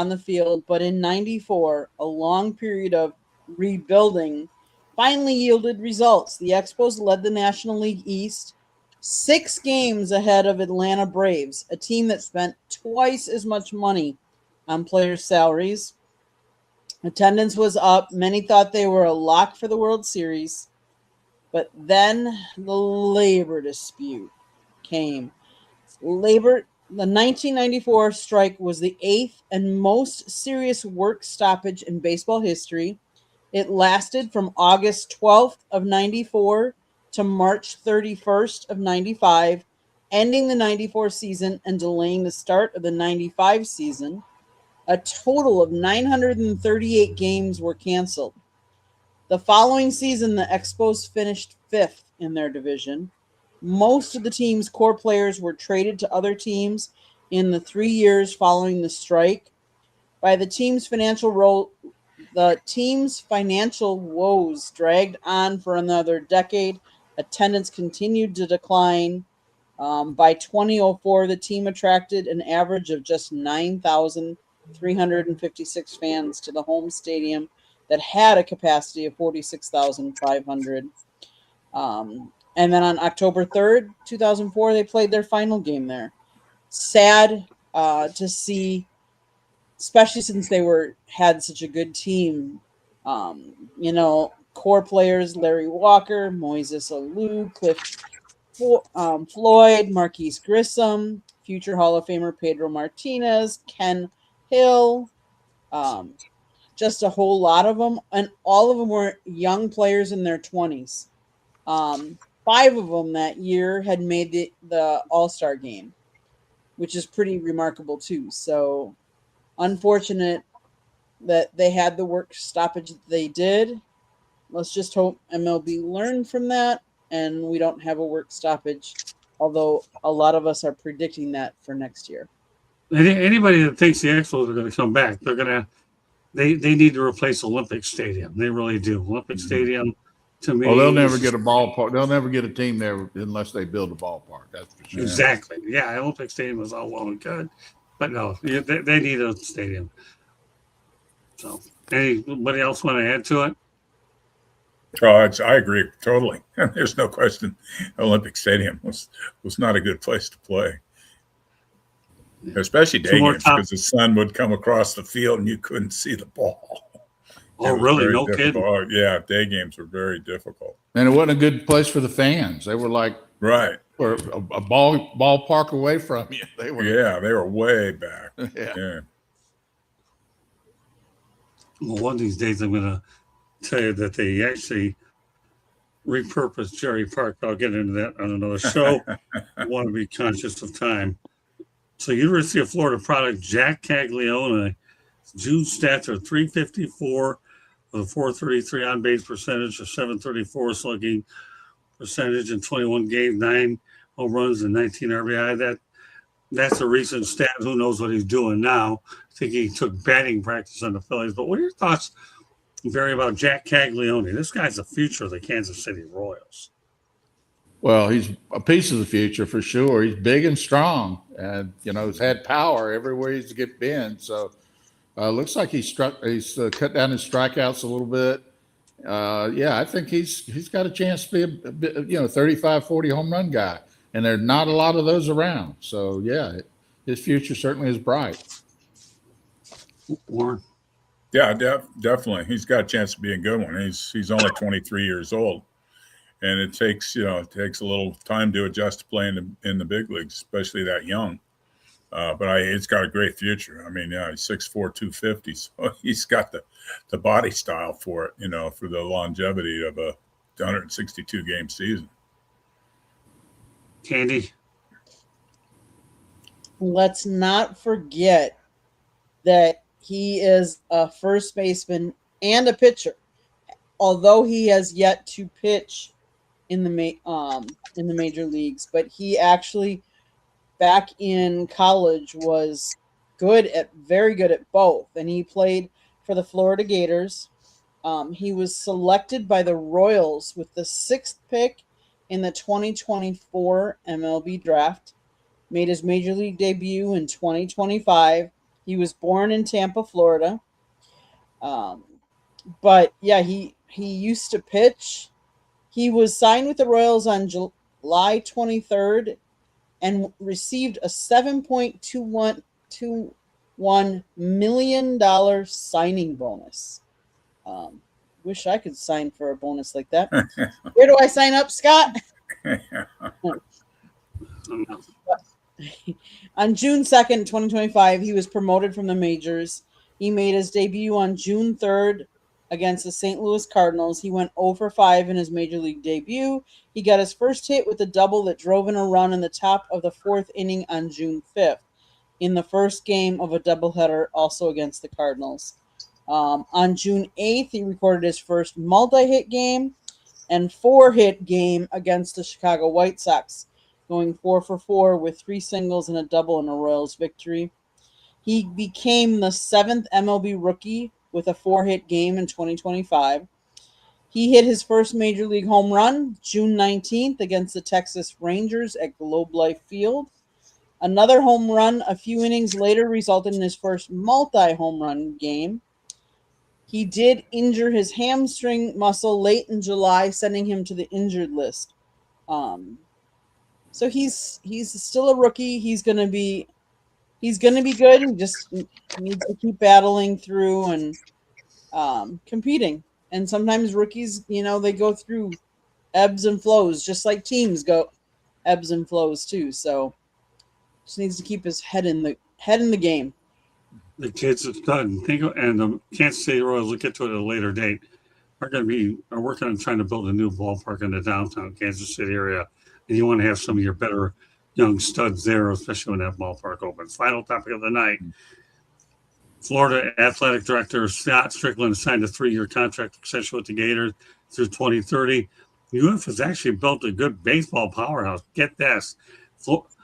the field. But in '94, a long period of rebuilding finally yielded results. The Expos led the National League East 6 games ahead of Atlanta Braves, a team that spent twice as much money on players' salaries. Attendance was up. Many thought they were a lock for the World Series. But then the labor dispute came. The 1994 strike was the 8th and most serious work stoppage in baseball history. It lasted from August 12th of 94 to March 31st of 95, ending the 94 season and delaying the start of the 95 season. A total of 938 games were canceled. The following season, the Expos finished 5th in their division. Most of the team's core players were traded to other teams in the 3 years following the strike. By the team's financial woes dragged on for another decade. Attendance continued to decline. By 2004, the team attracted an average of just 9,356 fans to the home stadium that had a capacity of 46,500. And then on October 3rd, 2004, they played their final game there. Sad to see, especially since they had such a good team. Core players: Larry Walker, Moises Alou, Cliff Floyd, Marquise Grissom, future Hall of Famer Pedro Martinez, Ken Hill, just a whole lot of them. And all of them were young players in their 20s. 5 of them that year had made the All-Star game, which is pretty remarkable too. So unfortunate that they had the work stoppage that they did. let's just hope MLB learned from that and we don't have a work stoppage. Although a lot of us are predicting that for next year. Anybody that thinks the Expos are going to come back, they need to replace Olympic Stadium. They really do. Olympic Stadium, to me, Well, they'll never get a ballpark. They'll never get a team there unless they build a ballpark. That's for sure. Exactly. Yeah, Olympic Stadium is all well and good, but no, they need a stadium. So, anybody else want to add to it? Oh, I agree totally. There's no question. Olympic Stadium was not a good place to play, especially day games, because the sun would come across the field and you couldn't see the ball. Oh, really? No kidding. Yeah, day games were very difficult, and it wasn't a good place for the fans. They were like right, or a ballpark away from you. They were way back. Yeah. Well, one of these days I'm going to tell you that they actually repurposed Jerry Park. I'll get into that on another show. I want to be conscious of time. So, University of Florida product Jack Caglione, June stats are 354 with a 433 on base percentage, a 734 slugging percentage in 21 games, 9 home runs, and 19 RBI. That's a recent stat. Who knows what he's doing now? I think he took batting practice on the Phillies. But what are your thoughts, Barry, about Jack Caglione? This guy's the future of the Kansas City Royals. Well, he's a piece of the future for sure. He's big and strong, and he's had power everywhere he's been. So, looks like he's cut down his strikeouts a little bit. I think he's got a chance to be a 35, 40 home run guy, and there's not a lot of those around. So, his future certainly is bright. Warren. Yeah, definitely. He's got a chance of being a good one. He's only 23 years old, and it takes a little time to adjust to playing in the big leagues, especially that young. But it's got a great future. I mean, he's 6'4", 250, so he's got the body style for it, for the longevity of a 162 game season. Candy. Let's not forget that he is a first baseman and a pitcher, although he has yet to pitch in the major leagues. But he actually, back in college, was very good at both, and he played for the Florida Gators. He was selected by the Royals with the 6th pick in the 2024 MLB draft. Made his major league debut in 2025. He was born in Tampa, Florida. But yeah, he used to pitch. He was signed with the Royals on July 23rd and received a $7.21 million signing bonus. Wish I could sign for a bonus like that. Where do I sign up, Scott? On June 2nd, 2025, he was promoted from the majors. He made his debut on June 3rd against the St. Louis Cardinals. He went 0 for 5 in his major league debut. He got his first hit with a double that drove in a run in the top of the 4th inning on June 5th in the first game of a doubleheader, also against the Cardinals. On June 8th, he recorded his first multi-hit game and 4-hit game against the Chicago White Sox, going 4 for 4 with 3 singles and a double in a Royals victory. He became the 7th MLB rookie with a 4-hit game in 2025. He hit his first major league home run June 19th against the Texas Rangers at Globe Life Field. Another home run a few innings later resulted in his first multi-home run game. He did injure his hamstring muscle late in July, sending him to the injured list. So he's still a rookie. He's gonna be good. He just needs to keep battling through and competing. And sometimes rookies, they go through ebbs and flows, just like teams go ebbs and flows too. So just needs to keep his head in the game. The kid's a stud. And the Kansas City Royals, we'll get to it at a later date, are working on trying to build a new ballpark in the downtown Kansas City area. And you want to have some of your better young studs there, especially when that ballpark opens. Final topic of the night. Florida Athletic Director Scott Strickland signed a 3-year contract extension with the Gators. through 2030. UF has actually built a good baseball powerhouse. Get this.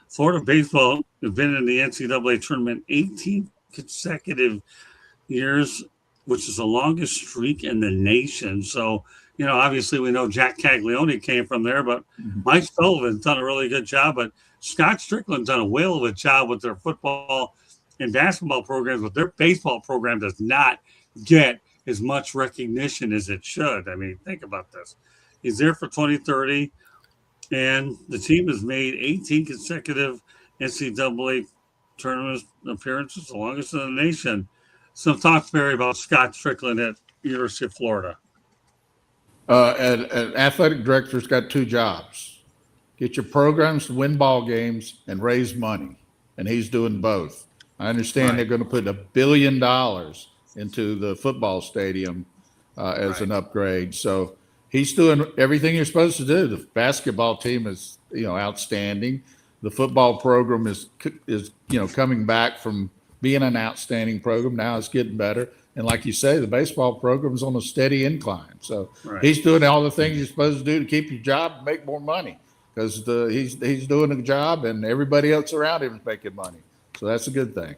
Florida baseball has been in the NCAA tournament 18 consecutive years, which is the longest streak in the nation. So, obviously we know Jack Caglione came from there, but Mike Sullivan's done a really good job. But Scott Strickland's done a whale of a job with their football and basketball programs, but their baseball program does not get as much recognition as it should. I mean, think about this. He's there for 2030, and the team has made 18 consecutive NCAA tournament appearances, the longest in the nation. Some talk, Barry, about Scott Strickland at University of Florida. An athletic director's got two jobs: get your programs to win ball games and raise money, and he's doing both. I understand they're going to put $1 billion into the football stadium as an upgrade. So he's doing everything you're supposed to do. The basketball team is, outstanding. The football program is coming back from being an outstanding program. Now it's getting better. And like you say, the baseball program is on a steady incline. So he's doing all the things you're supposed to do to keep your job and make more money, because he's doing a job and everybody else around him is making money. So that's a good thing.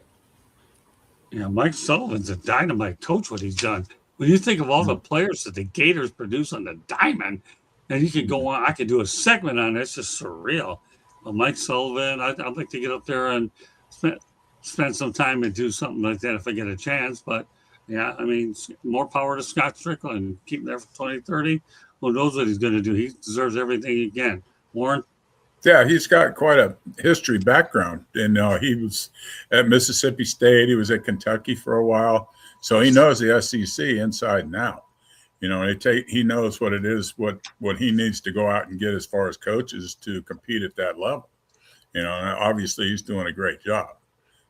Yeah, Mike Sullivan's a dynamite coach, what he's done. When you think of all the players that the Gators produce on the diamond, and you could go on, I could do a segment on it. It's just surreal. But Mike Sullivan, I'd like to get up there and spend some time and do something like that if I get a chance. But, yeah, I mean, more power to Scott Strickland. Keep him there for 2030. Who knows what he's going to do? He deserves everything again. Warren? Yeah, he's got quite a history background. And he was at Mississippi State. He was at Kentucky for a while. So he knows the SEC inside and out. He knows what it is, what he needs to go out and get as far as coaches to compete at that level. And obviously he's doing a great job,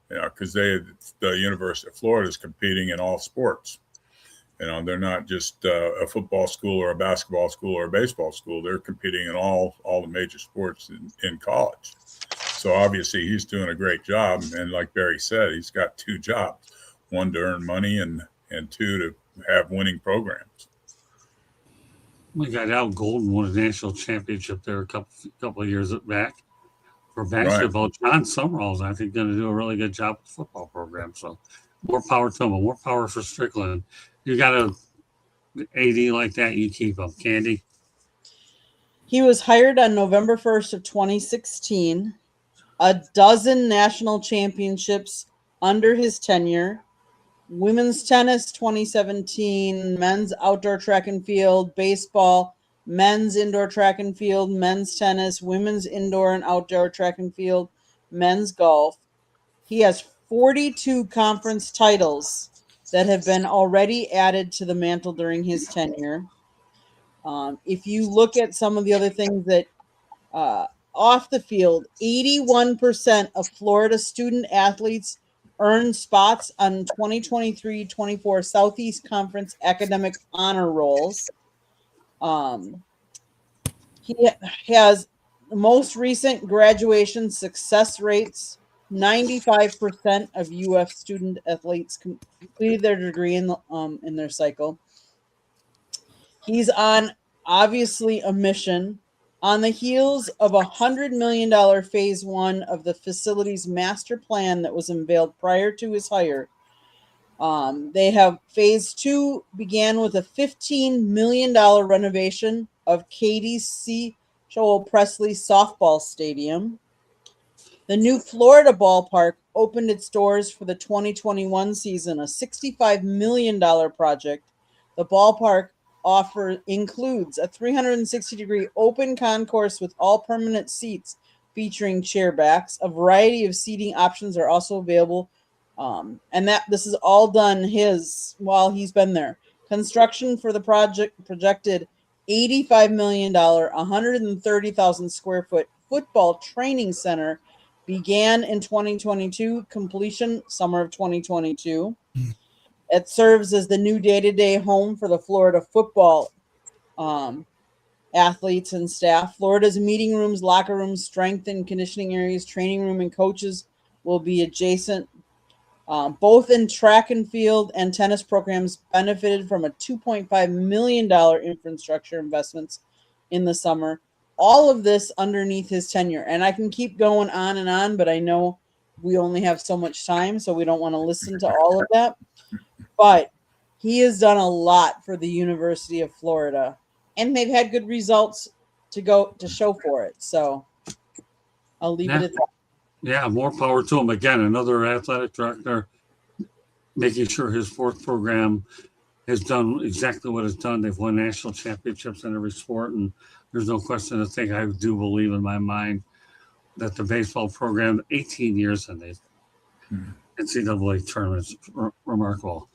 because the University of Florida is competing in all sports. They're not just a football school or a basketball school or a baseball school. They're competing in all the major sports in college. So obviously he's doing a great job. And like Barry said, he's got two jobs: one to earn money and two to have winning programs. We got Al Golden won a national championship there a couple of years back for basketball. Right. John Summerall's, I think, going to do a really good job with the football program. So more power to him, more power for Strickland. You got a AD like that, you keep him. Candy? He was hired on November 1st of 2016. A dozen national championships under his tenure. Women's tennis 2017, men's outdoor track and field, baseball, men's indoor track and field, men's tennis, women's indoor and outdoor track and field, men's golf. He has 42 conference titles that have been already added to the mantle during his tenure. If you look at some of the other things that off the field, 81% of Florida student athletes earned spots on 2023-24 Southeast Conference academic honor rolls. He has the most recent graduation success rates. 95% of UF student athletes completed their degree in their cycle. He's on, obviously, a mission. On the heels of a $100 million phase one of the facility's master plan that was unveiled prior to his hire, they have phase two began with a $15 million renovation of Katie's C. Joel Presley softball stadium. The new Florida ballpark opened its doors for the 2021 season, a $65 million project. The ballpark includes a 360-degree open concourse with all permanent seats featuring chairbacks. A variety of seating options are also available, and this is all done while he's been there. Construction for the projected $85 million, 130,000 square foot football training center began in 2022, completion summer of 2022. It serves as the new day-to-day home for the Florida football athletes and staff. Florida's meeting rooms, locker rooms, strength and conditioning areas, training room, and coaches will be adjacent. Both in track and field and tennis programs benefited from a $2.5 million infrastructure investments in the summer. All of this underneath his tenure. And I can keep going on and on, but I know we only have so much time, so we don't want to listen to all of that. But he has done a lot for the University of Florida, and they've had good results to show for it. So I'll leave it at that. Yeah, more power to him. Again, another athletic director making sure his fourth program has done exactly what it's done. They've won national championships in every sport, and there's no question to think. I do believe in my mind that the baseball program, 18 years in the NCAA tournaments, remarkable.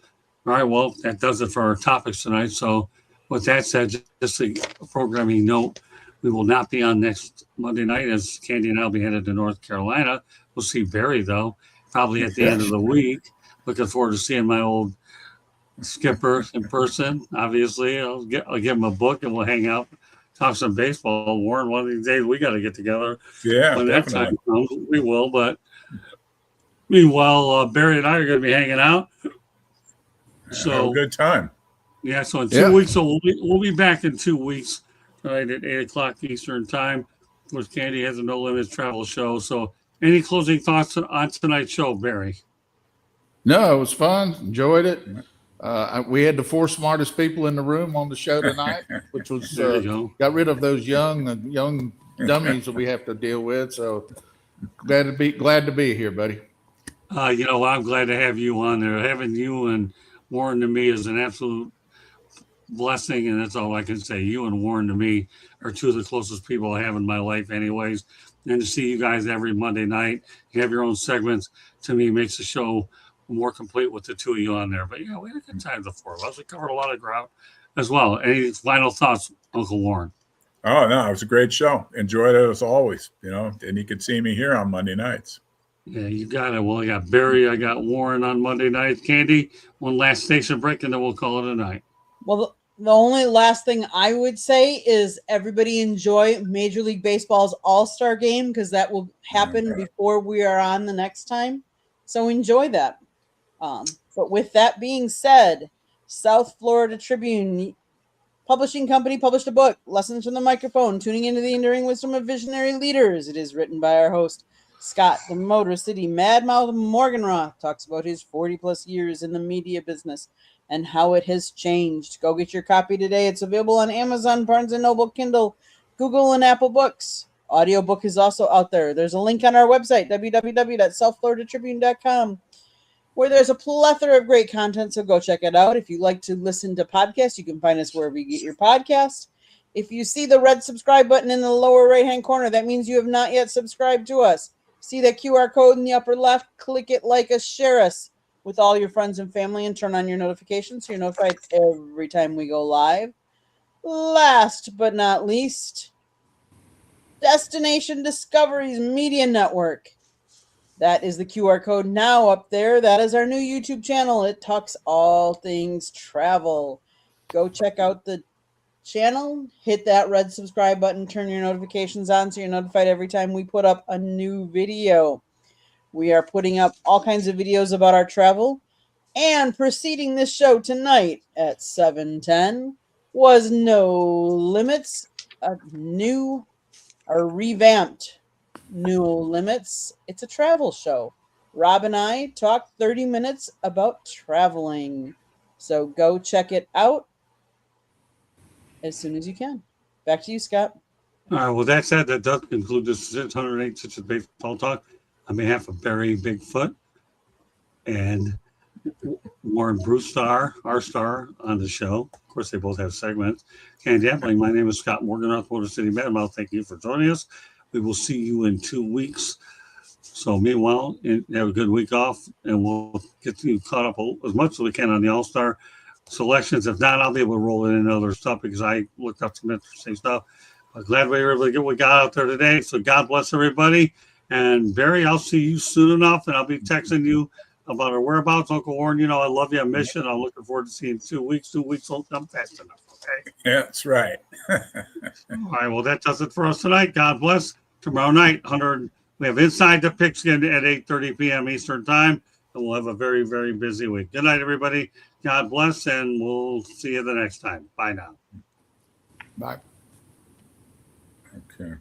All right, well, that does it for our topics tonight. So with that said, just a programming note, we will not be on next Monday night as Candy and I will be headed to North Carolina. We'll see Barry, though, probably at the end of the week. Looking forward to seeing my old skipper in person. Obviously, I'll give him a book and we'll hang out, talk some baseball. Warren, one of these days we got to get together. Yeah, when definitely. that time comes, we will. But meanwhile, Barry and I are going to be hanging out. So have a good time. Yeah, so in 2 weeks, so we'll be back in 2 weeks, right at 8:00 Eastern time. Of course, Candy has a No Limits travel show. So, any closing thoughts on tonight's show, Barry? No, it was fun. Enjoyed it. We had the four smartest people in the room on the show tonight, which was got rid of those young dummies that we have to deal with. So glad to be here, buddy. I'm glad to have you on there. Having you and Warren to me is an absolute blessing, and that's all I can say. You and Warren to me are two of the closest people I have in my life, anyways. And to see you guys every Monday night, you have your own segments. To me, makes the show more complete with the two of you on there. But yeah, we had a good time, the four of us. We covered a lot of ground as well. Any final thoughts, Uncle Warren? Oh no, it was a great show. Enjoyed it as always. And you can see me here on Monday nights. Yeah, you got it. Well, I got Barry, I got Warren on Monday night. Candy, one last station break, and then we'll call it a night. Well, the only last thing I would say is everybody enjoy Major League Baseball's All-Star Game, because that will happen before we are on the next time. So enjoy that. But with that being said, South Florida Tribune Publishing Company published a book, Lessons from the Microphone, Tuning into the Enduring Wisdom of Visionary Leaders. It is written by our host, Scott, the Motor City Madmouth Morganroth, talks about his 40-plus years in the media business and how it has changed. Go get your copy today. It's available on Amazon, Barnes & Noble, Kindle, Google, and Apple Books. Audiobook is also out there. There's a link on our website, www.southfloridatribune.com, where there's a plethora of great content, so go check it out. If you like to listen to podcasts, you can find us wherever you get your podcasts. If you see the red subscribe button in the lower right-hand corner, that means you have not yet subscribed to us. See that QR code in the upper left? Click it, like us, share us with all your friends and family, and turn on your notifications so you're notified every time we go live. Last but not least, Destination Discoveries Media Network. That is the QR code now up there. That is our new YouTube channel. It talks all things travel. Go check out the channel, hit that red subscribe button, turn your notifications on so you're notified every time we put up a new video. We are putting up all kinds of videos about our travel, and preceding this show tonight at 7:10 was No Limits, a revamped No Limits. It's a travel show. Rob and I talked 30 minutes about traveling, so go check it out as soon as you can. Back to you, Scott. All right. Well, that said, that does conclude this 608 Stitches Baseball Talk. On behalf of Barry Bigfoot and Warren Brewstar, our star on the show. Of course, they both have segments. Candy Appling, my name is Scott Morganroth, Motor City Madmouth. Thank you for joining us. We will see you in 2 weeks. So meanwhile, have a good week off, and we'll get you caught up as much as we can on the All-Star selections. If not, I'll be able to roll in other stuff because I looked up some interesting stuff. But glad we were able to get what we got out there today. So God bless everybody. And Barry, I'll see you soon enough, and I'll be texting you about our whereabouts. Uncle Warren, I love you. I miss you. I'm looking forward to seeing you in 2 weeks. 2 weeks won't come fast enough, okay? Yeah, that's right. All right, well, that does it for us tonight. God bless. Tomorrow night, we have Inside the Pigskin at 8:30 p.m. Eastern Time. and we'll have a very, very busy week. Good night, everybody. God bless, and we'll see you the next time. Bye now. Bye. Okay.